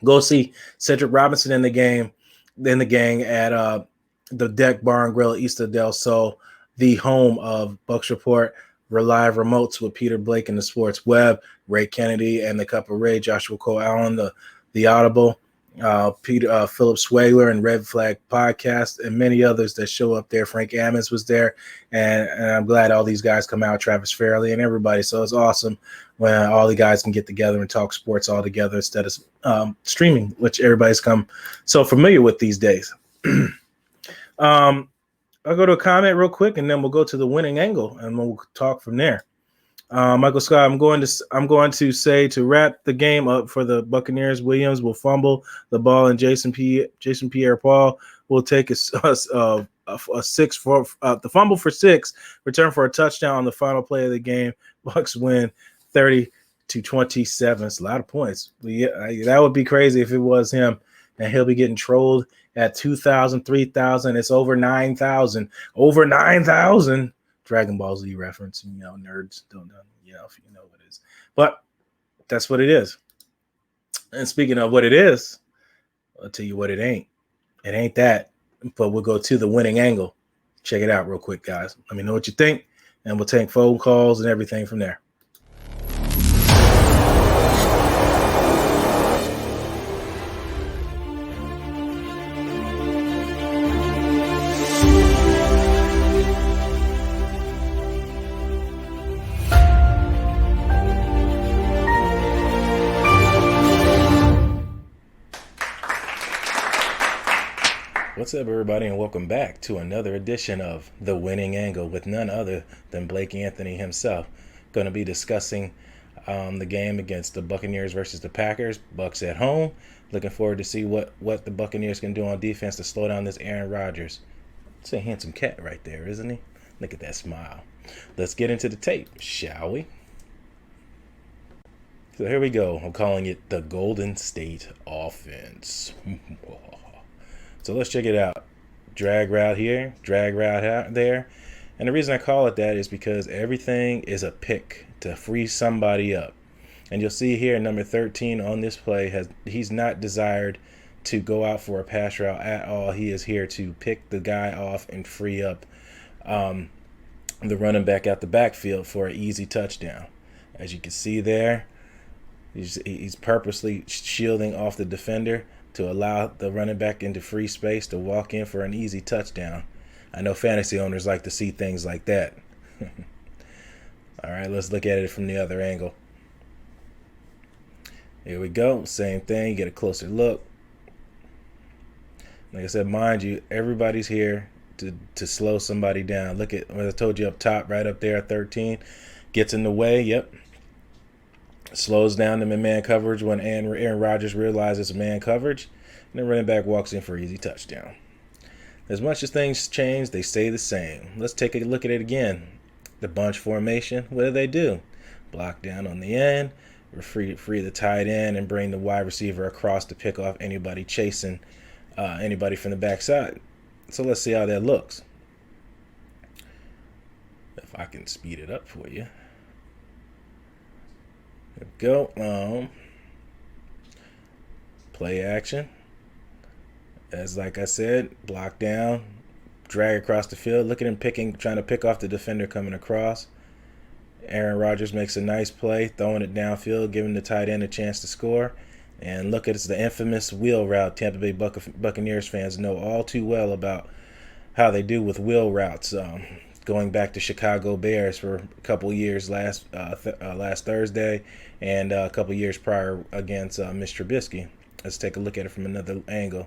go see Cedric Robinson in the gang at the Deck Bar and Grill East of Del Sol, the home of Bucks Report, live remotes with Peter Blake and the Sports Web, Ray Kennedy and the Cup of Ray, Joshua Cole Allen, the Audible, Philip Swagler and Red Flag Podcast, and many others that show up there. Frank Ammons was there, and I'm glad all these guys come out, Travis Fairley and everybody. So it's awesome when all the guys can get together and talk sports all together instead of streaming, which everybody's come so familiar with these days. I'll go to a comment real quick, and then we'll go to the winning angle, and we'll talk from there. Michael Scott, I'm going to say to wrap the game up for the Buccaneers, Williams will fumble the ball, and Jason Pierre-Paul will take a six for the fumble for 6, return for a touchdown on the final play of the game. Bucks win 30-27. It's a lot of points. That would be crazy if it was him, and he'll be getting trolled at 2,000, 3,000. It's over 9,000. Over 9,000. Dragon Ball Z reference, nerds don't know, if you know what it is. But that's what it is. And speaking of what it is, I'll tell you what it ain't. It ain't that. But we'll go to the winning angle. Check it out real quick, guys. Let me know what you think. and we'll take phone calls and everything from there. What's up, everybody, and welcome back to another edition of The Winning Angle with none other than Blake Anthony himself. Going to be discussing the game against the Buccaneers versus the Packers. Bucs at home. Looking forward to see what the Buccaneers can do on defense to slow down this Aaron Rodgers. It's a handsome cat right there, isn't he? Look at that smile. Let's get into the tape, shall we? So here we go. I'm calling it the Golden State Offense. So let's check it out. Drag route here, drag route out there. And the reason I call it that is because everything is a pick to free somebody up. And you'll see here number 13 on this play, he's not desired to go out for a pass route at all. He is here to pick the guy off and free up the running back out the backfield for an easy touchdown. As you can see there, he's purposely shielding off the defender to allow the running back into free space to walk in for an easy touchdown. I know fantasy owners like to see things like that. All right, let's look at it from the other angle. Here we go. Same thing. Get a closer look. Like I said, mind you, everybody's here to slow somebody down. Look at what I told you up top, right up there at 13. Gets in the way. Yep. Slows down them in man coverage when Aaron Rodgers realizes man coverage, and the running back walks in for an easy touchdown. As much as things change, they stay the same. Let's take a look at it again. The bunch formation, what do? Block down on the end, free the tight end, and bring the wide receiver across to pick off anybody chasing anybody from the backside. So let's see how that looks. If I can speed it up for you. There we go. Play action. As like I said, block down, drag across the field. Look at him trying to pick off the defender coming across. Aaron Rodgers makes a nice play, throwing it downfield, giving the tight end a chance to score. And look at it's the infamous wheel route. Tampa Bay Buccaneers fans know all too well about how they do with wheel routes. Going back to Chicago Bears for a couple years last Thursday, and a couple years prior against Mr. Trubisky. Let's take a look at it from another angle.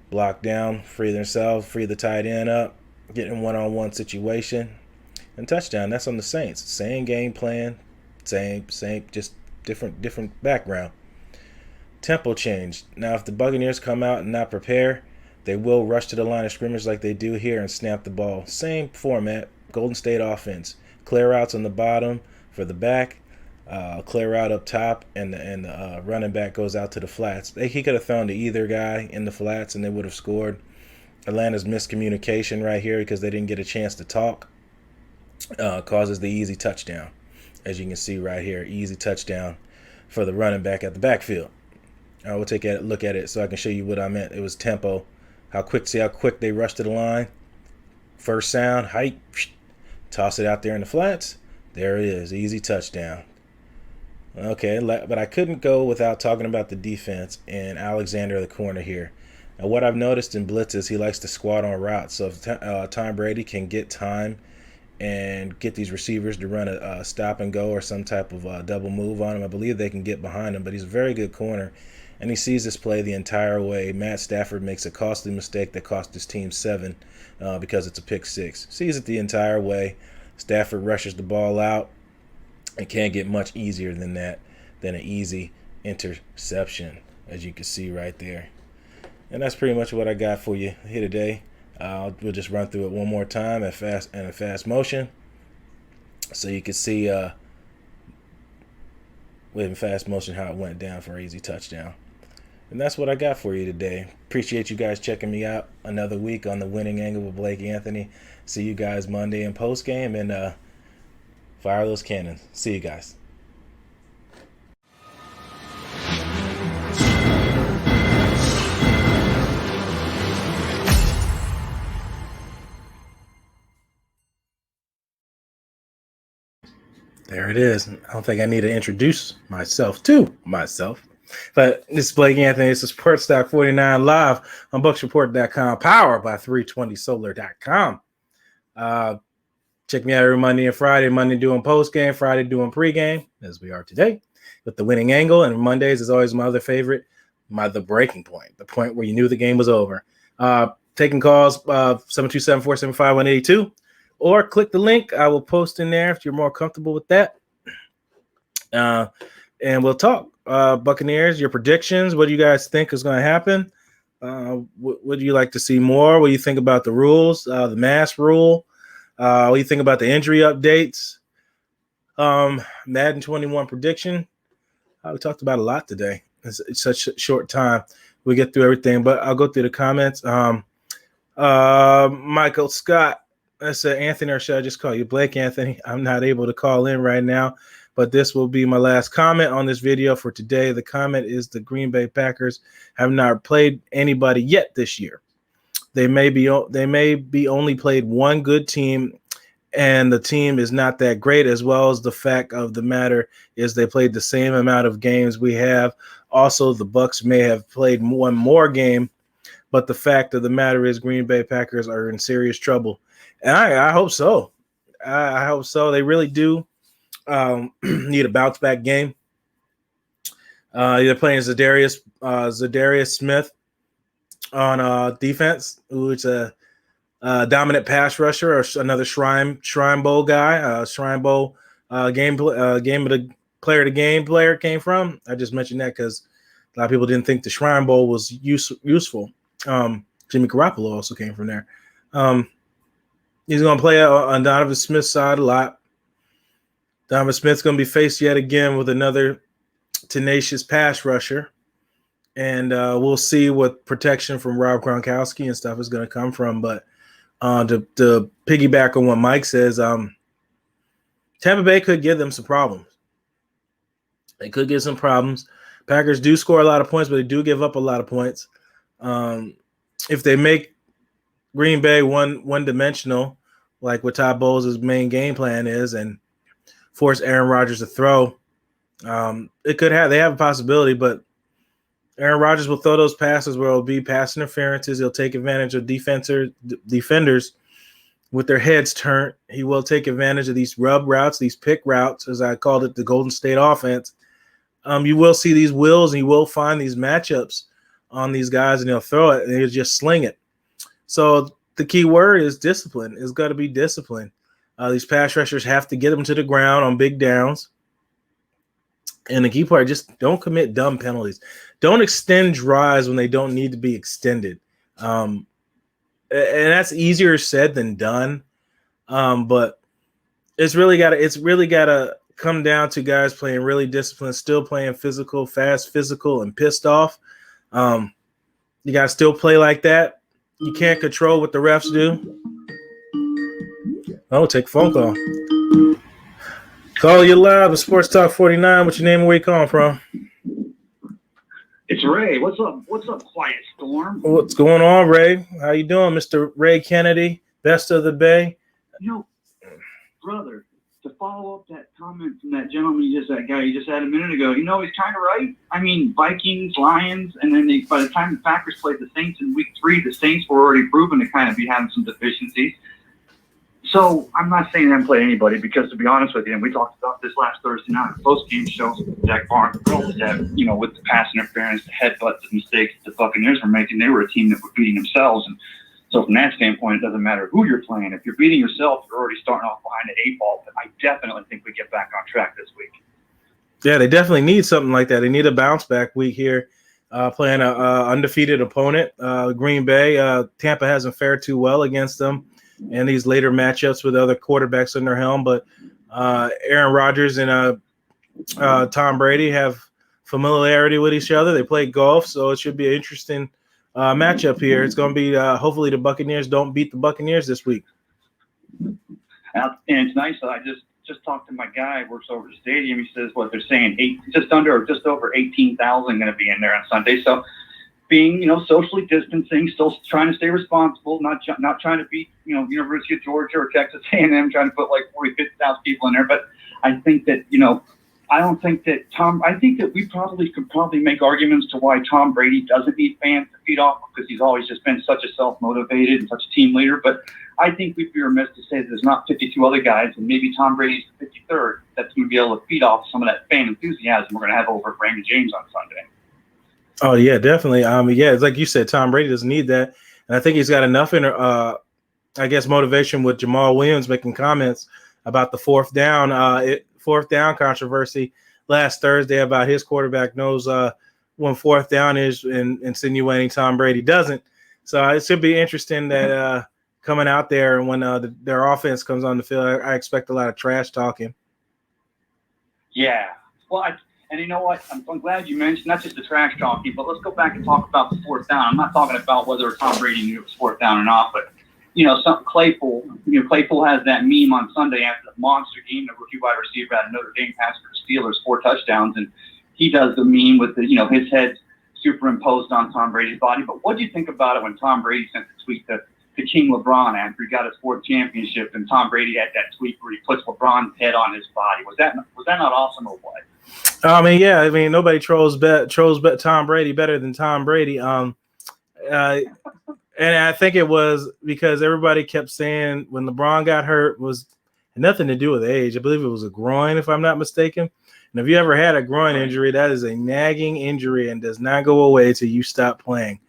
Block down, free themselves, free the tight end up, get in one-on-one situation, and touchdown. That's on the Saints. Same game plan, same, just different background. Tempo change. Now, if the Buccaneers come out and not prepare, they will rush to the line of scrimmage like they do here and snap the ball. Same format, Golden State offense. Clear routes on the bottom for the back, clear route up top, and the running back goes out to the flats. He could have thrown to either guy in the flats and they would have scored. Atlanta's miscommunication right here because they didn't get a chance to talk causes the easy touchdown. As you can see right here, easy touchdown for the running back at the backfield. I will take a look at it so I can show you what I meant. It was tempo. See how quick they rush to the line? First sound, height, toss it out there in the flats. There it is, easy touchdown. Okay, but I couldn't go without talking about the defense and Alexander, the corner here. Now, what I've noticed in blitzes, he likes to squat on routes. So if Tom Brady can get time and get these receivers to run a stop and go or some type of double move on him, I believe they can get behind him. But he's a very good corner. And he sees this play the entire way. Matt Stafford makes a costly mistake that cost his team 7 because it's a pick 6. Sees it the entire way. Stafford rushes the ball out. It can't get much easier than that, than an easy interception, as you can see right there. And that's pretty much what I got for you here today. We'll just run through it one more time in fast motion, so you can see in fast motion how it went down for an easy touchdown. And that's what I got for you today. Appreciate you guys checking me out another week on the Winning Angle with Blake Anthony. See you guys Monday in post game, and fire those cannons. See you guys. There it is. I don't think I need to introduce myself to myself. But this is Blake Anthony. This is Sports Talk 49 live on BucksReport.com, powered by 320solar.com. Check me out every Monday and Friday. Monday doing post-game, Friday doing pre-game, as we are today, with the winning angle. And Mondays is always my other favorite, the breaking point, the point where you knew the game was over. Taking calls, 727-475-182. Or click the link. I will post in there if you're more comfortable with that. And we'll talk. Buccaneers, your predictions. What do you guys think is going to happen? What do you like to see more? What do you think about the rules, the mask rule? What do you think about the injury updates? Madden 21 prediction. We talked about a lot today. It's such a short time. We get through everything, but I'll go through the comments. Michael Scott. I said, Anthony, or should I just call you Blake Anthony? I'm not able to call in right now, but this will be my last comment on this video for today. The comment is the Green Bay Packers have not played anybody yet this year. They may be only played one good team, and the team is not that great, as well as the fact of the matter is they played the same amount of games we have. Also, the Bucs may have played one more game, but the fact of the matter is Green Bay Packers are in serious trouble. And I hope so. I hope so. They really do need a bounce back game. They're playing Zadarius Smith on defense, who's a dominant pass rusher, or another Shrine Bowl guy. Shrine Bowl game of the player to game player came from. I just mentioned that because a lot of people didn't think the Shrine Bowl was useful. Jimmy Garoppolo also came from there. He's going to play on Donovan Smith's side a lot. Donovan Smith's going to be faced yet again with another tenacious pass rusher. And we'll see what protection from Rob Gronkowski and stuff is going to come from. But to piggyback on what Mike says, Tampa Bay could give them some problems. They could get some problems. Packers do score a lot of points, but they do give up a lot of points. If they make Green Bay one-dimensional, like what Todd Bowles' main game plan is, and force Aaron Rodgers to throw, they have a possibility, but Aaron Rodgers will throw those passes where it'll be pass interferences. He'll take advantage of defenders with their heads turned. He will take advantage of these rub routes, these pick routes, as I called it, the Golden State offense. You will see these wills, and you will find these matchups on these guys, and he'll throw it, and he'll just sling it. So the key word is discipline. It's got to be discipline. These pass rushers have to get them to the ground on big downs. And the key part, just don't commit dumb penalties. Don't extend drives when they don't need to be extended. And that's easier said than done. But it's really got to come down to guys playing really disciplined, still playing physical, fast, physical, and pissed off. You got to still play like that. You can't control what the refs do. Oh, take a phone call. Call you live at Sports Talk 49. What's your name and where you calling from? It's Ray. What's up? What's up, Quiet Storm? What's going on, Ray? How you doing, Mr. Ray Kennedy, best of the Bay? Brother, to follow up that comment from that gentleman, that guy you just had a minute ago, he's kind of right. I mean, Vikings, Lions, and then by the time the Packers played the Saints in Week 3, the Saints were already proven to kind of be having some deficiencies. So I'm not saying they haven't played anybody because, to be honest with you, and we talked about this last Thursday night, post-game show, Zach Barnes, that, with the pass interference, the headbutts, the mistakes the Buccaneers were making, they were a team that were beating themselves. And so from that standpoint, it doesn't matter who you're playing. If you're beating yourself, you're already starting off behind the 8 ball. But I definitely think we get back on track this week. Yeah, they definitely need something like that. They need a bounce-back week here, playing an undefeated opponent. Green Bay, Tampa hasn't fared too well against them in these later matchups with other quarterbacks in their helm. But Aaron Rodgers and Tom Brady have familiarity with each other. They play golf, so it should be an interesting matchup here. It's going to be hopefully the Buccaneers don't beat the Buccaneers this week. And it's nice that I just talked to my guy who works over the stadium. He says what they're saying, just over 18,000 going to be in there on Sunday. So being, socially distancing, still trying to stay responsible, not trying to beat, University of Georgia or Texas A&M, trying to put like 40,000, 50,000 people in there. But I think that, I don't think that I think that we could probably make arguments to why Tom Brady doesn't need fans to feed off, because he's always just been such a self-motivated and such a team leader. But I think we'd be remiss to say that there's not 52 other guys, and maybe Tom Brady's the 53rd, that's going to be able to feed off some of that fan enthusiasm we're going to have over at Raymond James on Sunday. Oh, yeah, definitely. Yeah, it's like you said, Tom Brady doesn't need that. And I think he's got enough, motivation with Jamal Williams making comments about the fourth down controversy last Thursday about his quarterback knows when fourth down is, and insinuating Tom Brady doesn't. So it should be interesting that coming out there, and when their offense comes on the field, I expect a lot of trash talking. Yeah. Well, and you know what? I'm glad you mentioned not just the trash talking, but let's go back and talk about the fourth down. I'm not talking about whether Tom Brady knew it was fourth down or not, but Claypool has that meme on Sunday after the monster game, the rookie wide receiver out of Notre Dame passed for the Steelers, 4 touchdowns, and he does the meme with his head superimposed on Tom Brady's body. But what do you think about it when Tom Brady sent the tweet to King LeBron after he got his 4th championship, and Tom Brady had that tweet where he puts LeBron's head on his body? Was that not awesome or what? Nobody trolls Tom Brady better than Tom Brady. And I think it was because everybody kept saying when LeBron got hurt was nothing to do with age. I believe it was a groin, if I'm not mistaken. And if you ever had a groin injury, that is a nagging injury and does not go away till you stop playing.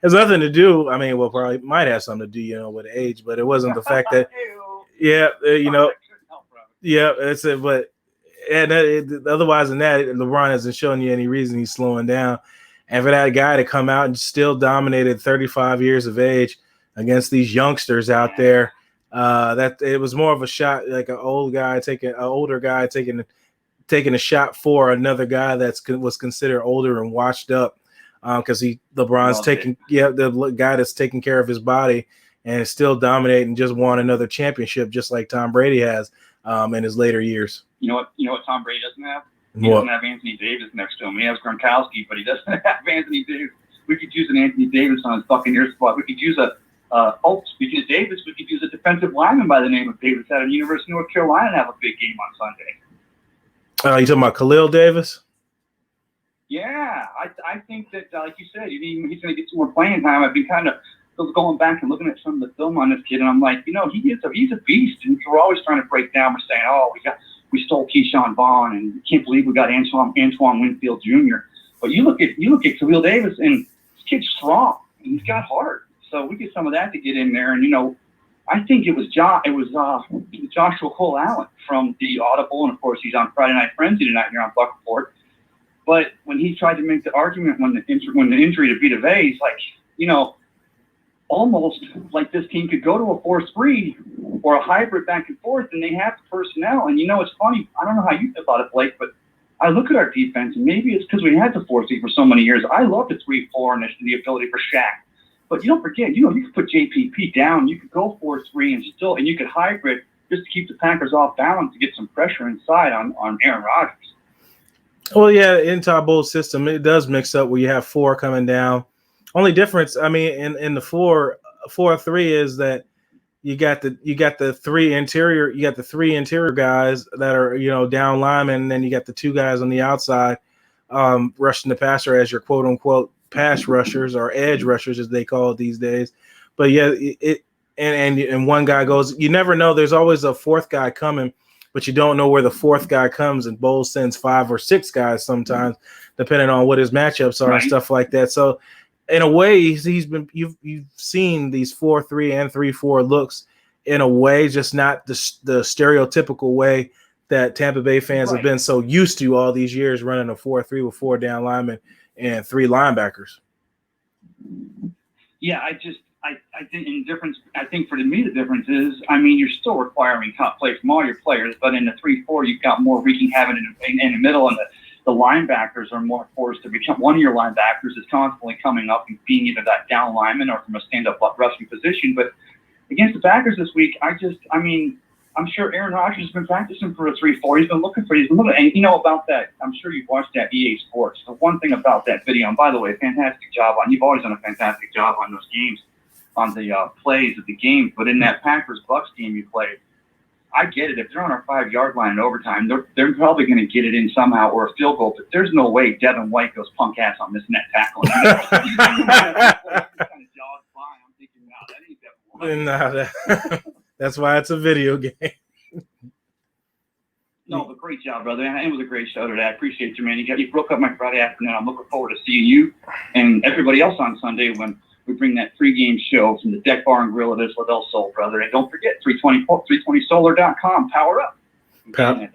It has nothing to do. Probably might have something to do, with age, but it wasn't the fact that, that's it. But otherwise than that, LeBron hasn't shown you any reason he's slowing down. And for that guy to come out and still dominated 35 years of age against these youngsters out there, that it was more of a shot, like an older guy taking a shot for another guy was considered older and washed up, because LeBron's the guy that's taking care of his body and is still dominating, just won another championship just like Tom Brady has in his later years. You know what Tom Brady doesn't have? He doesn't have Anthony Davis next to him. He has Gronkowski, but he doesn't have Anthony Davis. We could use an Anthony Davis on his Buccaneers spot. We could use speaking of Davis, we could use a defensive lineman by the name of Davis out of the University of North Carolina and have a big game on Sunday. You talking about Khalil Davis? Yeah, I think that, like you said, he's going to get some more playing time. I've been kind of going back and looking at some of the film on this kid, and I'm like, he's a beast. And we're always trying to break down. We're saying, we stole Keyshawn Vaughn, and we can't believe we got Antoine Winfield Jr. But you look at Khalil Davis, and this kid's strong and he's got heart. So we get some of that to get in there. And I think it was Joshua Cole Allen from the Audible, and of course he's on Friday Night Frenzy tonight here on Buck Report. But when he tried to make the argument when the injury to Vita Vea, he's like, almost like this team could go to a 4-3 or a hybrid back and forth, and they have the personnel. And it's funny. I don't know how you feel about it, Blake, but I look at our defense, and maybe it's because we had the 4-3 for so many years. I love the 3-4 and the ability for Shaq. But you don't forget, you could put JPP down, you could go 4-3 and you could hybrid just to keep the Packers off balance to get some pressure inside on Aaron Rodgers. Well, yeah, into our bowl system, it does mix up where you have 4 coming down. Only difference, in the 4-3 is that you got the 3 interior guys that are down linemen, and then you got the 2 guys on the outside rushing the passer as your quote unquote pass rushers or edge rushers as they call it these days. But yeah, and one guy goes. You never know. There's always a 4th guy coming, but you don't know where the 4th guy comes. And Bowles sends 5 or 6 guys sometimes, depending on what his matchups are and stuff like that. So in a way, you've seen these 4-3 and 3-4 looks in a way, just not the stereotypical way that Tampa Bay fans have been so used to all these years, running a 4-3 with 4 down linemen and 3 linebackers. Yeah, I think in difference. I think for me the difference is, you're still requiring top play from all your players, but in the 3-4 you've got more wreaking havoc in the middle, and the linebackers are more forced to become. One of your linebackers is constantly coming up and being either that down lineman or from a stand-up rushing position. But against the Packers this week, I'm sure Aaron Rodgers has been practicing for a 3-4. He's been looking, and about that, I'm sure you've watched that EA Sports. The one thing about that video, and by the way, fantastic job you've always done a fantastic job on those games, on the plays of the games. But in that Packers-Bucks game you played, I get it. If they're on our 5-yard line in overtime, they're probably going to get it in somehow or a field goal. But there's no way Devin White goes punk ass on this net tackle. Kind of jogs by. I'm thinking, no, that ain't Devin White. That's why it's a video game. No, but great job, brother. And it was a great show today. I appreciate you, man. You broke up my Friday afternoon. I'm looking forward to seeing you and everybody else on Sunday when we bring that pregame show from the Deck Bar and Grill of Isla Sol, brother. And don't forget, 320solar.com. Power up.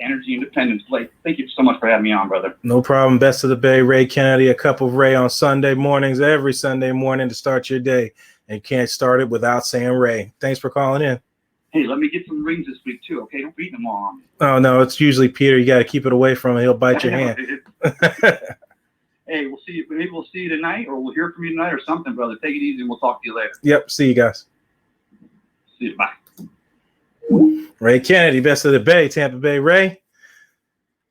Energy Independence, Blake. Thank you so much for having me on, brother. No problem. Best of the Bay, Ray Kennedy. A cup of Ray on Sunday mornings, every Sunday morning to start your day. And you can't start it without saying Ray. Thanks for calling in. Hey, let me get some rings this week, too, okay? Don't beat them all on me. Oh, no, it's usually Peter. You got to keep it away from him. He'll bite your hand. Hey, we'll see you. Maybe we'll see you tonight, or we'll hear from you tonight or something, brother. Take it easy, and we'll talk to you later. Yep, see you guys. See you. Bye. Ray Kennedy, best of the Bay, Tampa Bay Ray.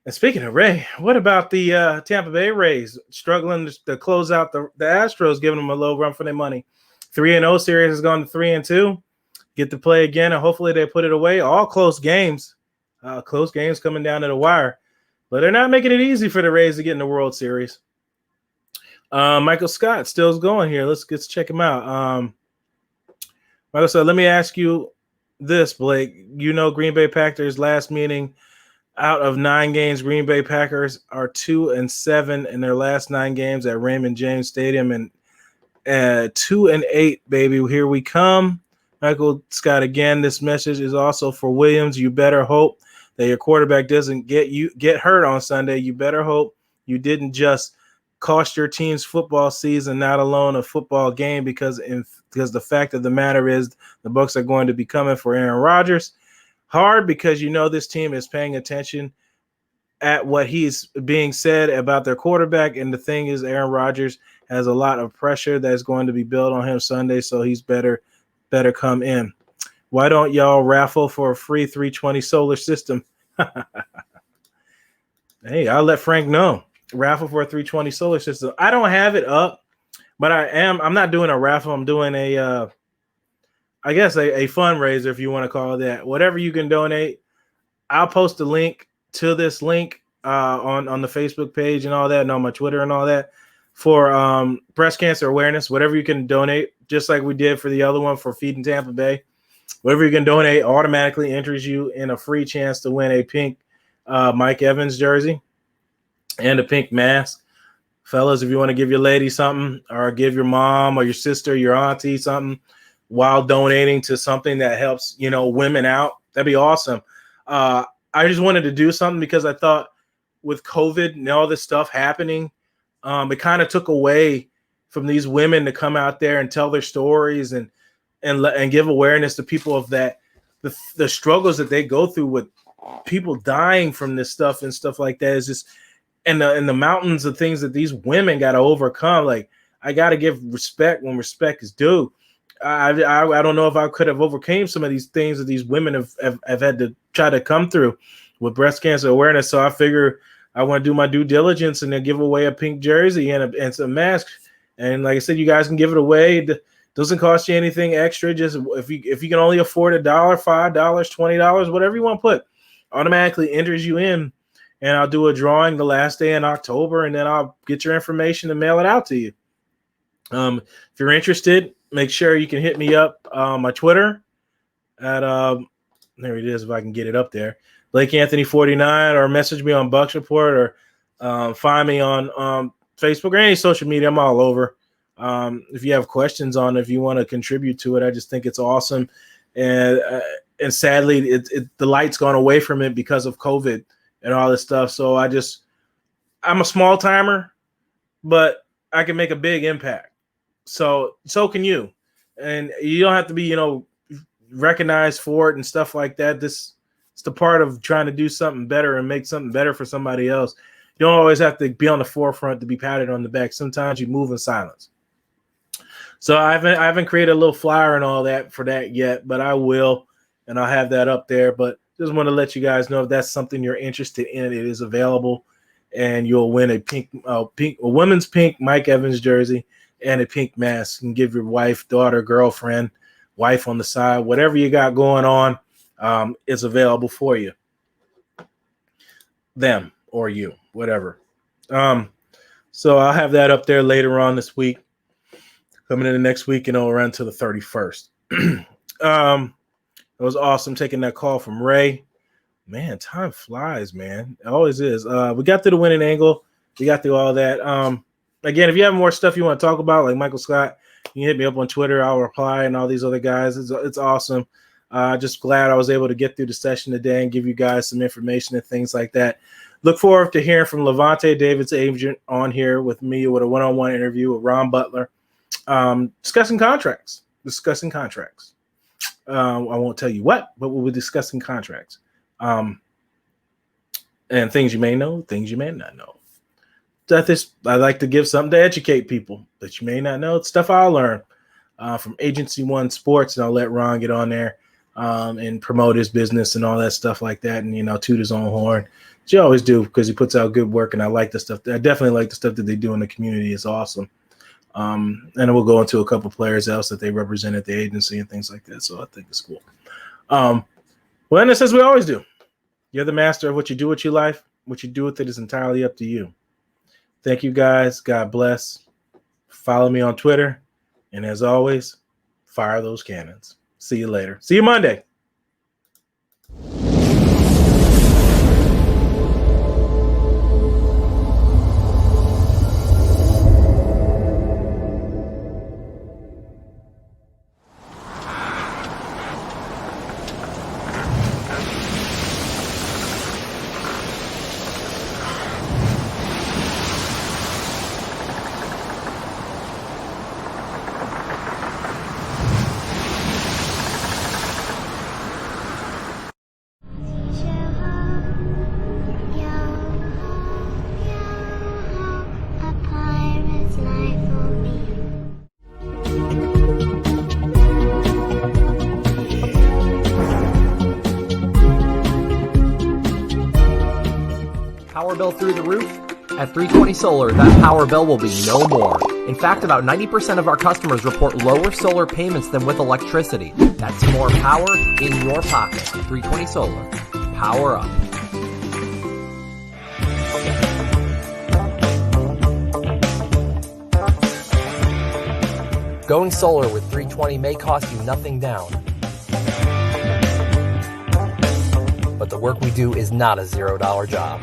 And speaking of Ray, what about the Tampa Bay Rays struggling to close out the Astros, giving them a low run for their money? 3-0 series has gone to 3-2. Get to play again, and hopefully they put it away. All close games coming down to the wire. But they're not making it easy for the Rays to get in the World Series. Michael Scott still's going here. Let's check him out. Michael Scott, let me ask you this, Blake. You know Green Bay Packers last meeting, out of 9 games, Green Bay Packers are 2-7 in their last 9 games at Raymond James Stadium, and 2-8, baby. Here we come. Michael Scott, again, this message is also for Williams. You better hope that your quarterback doesn't get hurt on Sunday. You better hope you didn't just cost your team's football season, not alone a football game, because the fact of the matter is the Bucs are going to be coming for Aaron Rodgers hard, because you know this team is paying attention at what he's being said about their quarterback. And the thing is, Aaron Rodgers has a lot of pressure that's going to be built on him Sunday, so he's better come in. Why don't y'all raffle for a free 320 solar system? Hey, I'll let Frank know. Raffle for a 320 solar system. I don't have it up, but I'm not doing a raffle. I'm doing a fundraiser, if you want to call it that. Whatever you can donate. I'll post a link to this link on the Facebook page and all that, and on my Twitter and all that, for breast cancer awareness. Whatever you can donate, just like we did for the other one for Feeding Tampa Bay. Whatever you can donate automatically enters you in a free chance to win a pink Mike Evans jersey and a pink mask. Fellas, if you want to give your lady something, or give your mom or your sister, your auntie something while donating to something that helps, women out, that'd be awesome. I just wanted to do something because I thought with COVID and all this stuff happening, it kind of took away from these women to come out there and tell their stories and give awareness to people of that, the struggles that they go through with people dying from this stuff and stuff like that is just, and the mountains of things that these women got to overcome. Like, I got to give respect when respect is due. I don't know if I could have overcame some of these things that these women have had to try to come through with breast cancer awareness. So I figure I want to do my due diligence and then give away a pink jersey and some masks. And like I said, you guys can give it away. It doesn't cost you anything extra. Just if you can only afford $1, $5, $20, whatever you want to put, automatically enters you in. And I'll do a drawing the last day in October, and then I'll get your information and mail it out to you. If you're interested, make sure you can hit me up on my Twitter at there it is, if I can get it up there, Blake Anthony 49, or message me on Bucks Report, or find me on Facebook or any social media. I'm all over. If you have questions on it, if you want to contribute to it, I just think it's awesome. And sadly, the light's gone away from it because of COVID and all this stuff. So I'm a small timer, but I can make a big impact. So can you. And you don't have to be, recognized for it and stuff like that. It's the part of trying to do something better and make something better for somebody else. You don't always have to be on the forefront to be patted on the back. Sometimes you move in silence. So I haven't created a little flyer and all that for that yet, but I will, and I'll have that up there. But just want to let you guys know if that's something you're interested in, it is available, and you'll win a women's pink Mike Evans jersey and a pink mask. You can give your wife, daughter, girlfriend, wife on the side, whatever you got going on. is available for you. Them or you, whatever. So I'll have that up there later on this week. Coming in the next week, and it'll run to the 31st. It was awesome taking that call from Ray. Man, time flies, man. It always is. We got through the winning angle. We got through all that. Again, if you have more stuff you want to talk about, like Michael Scott, you can hit me up on Twitter. I'll reply, and all these other guys. It's awesome. Just glad I was able to get through the session today and give you guys some information and things like that. Look forward to hearing from Levante David's agent on here with me with a one-on-one interview with Ron Butler, discussing contracts. I won't tell you what, but we'll be discussing contracts. And things you may know, things you may not know. I like to give something to educate people that you may not know. It's stuff I'll learn from Agency One Sports, and I'll let Ron get on there and promote his business and all that stuff like that, and toot his own horn. Which you always do because he puts out good work, and I like the stuff. I definitely like the stuff that they do in the community. It's awesome. And we'll go into a couple players else that they represent at the agency and things like that. So I think it's cool. Well, and it's as we always do. You're the master of what you do with your life. What you do with it is entirely up to you. Thank you, guys. God bless. Follow me on Twitter. And as always, fire those cannons. See you later. See you Monday. Power bill through the roof? At 320 Solar, that power bill will be no more. In fact, about 90% of our customers report lower solar payments than with electricity. That's more power in your pocket. 320 Solar. Power up. Going solar with 320 may cost you nothing down. But the work we do is not a $0 job.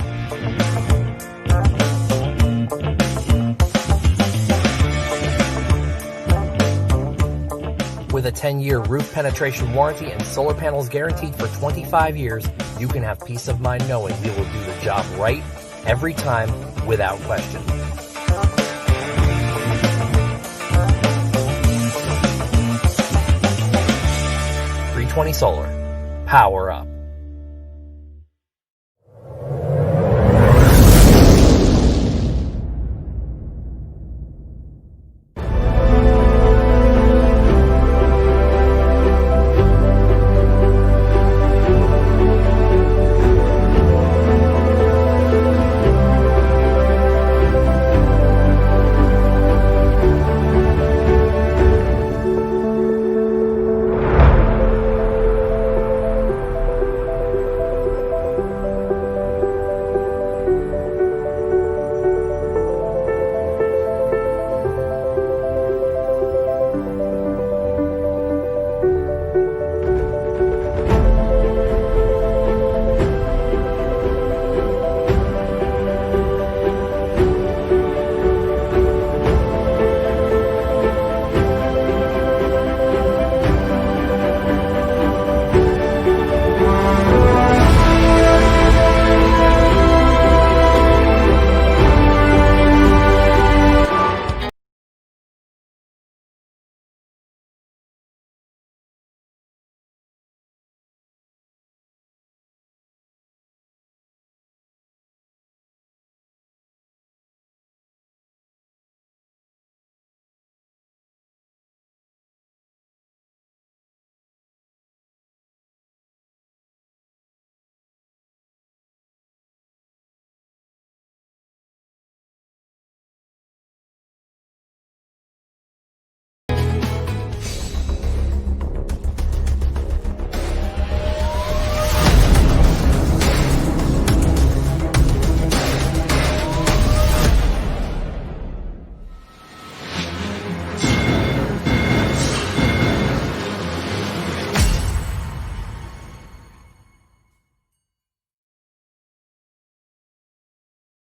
With a 10-year roof penetration warranty and solar panels guaranteed for 25 years, you can have peace of mind knowing we will do the job right every time without question. 320 Solar. Power up.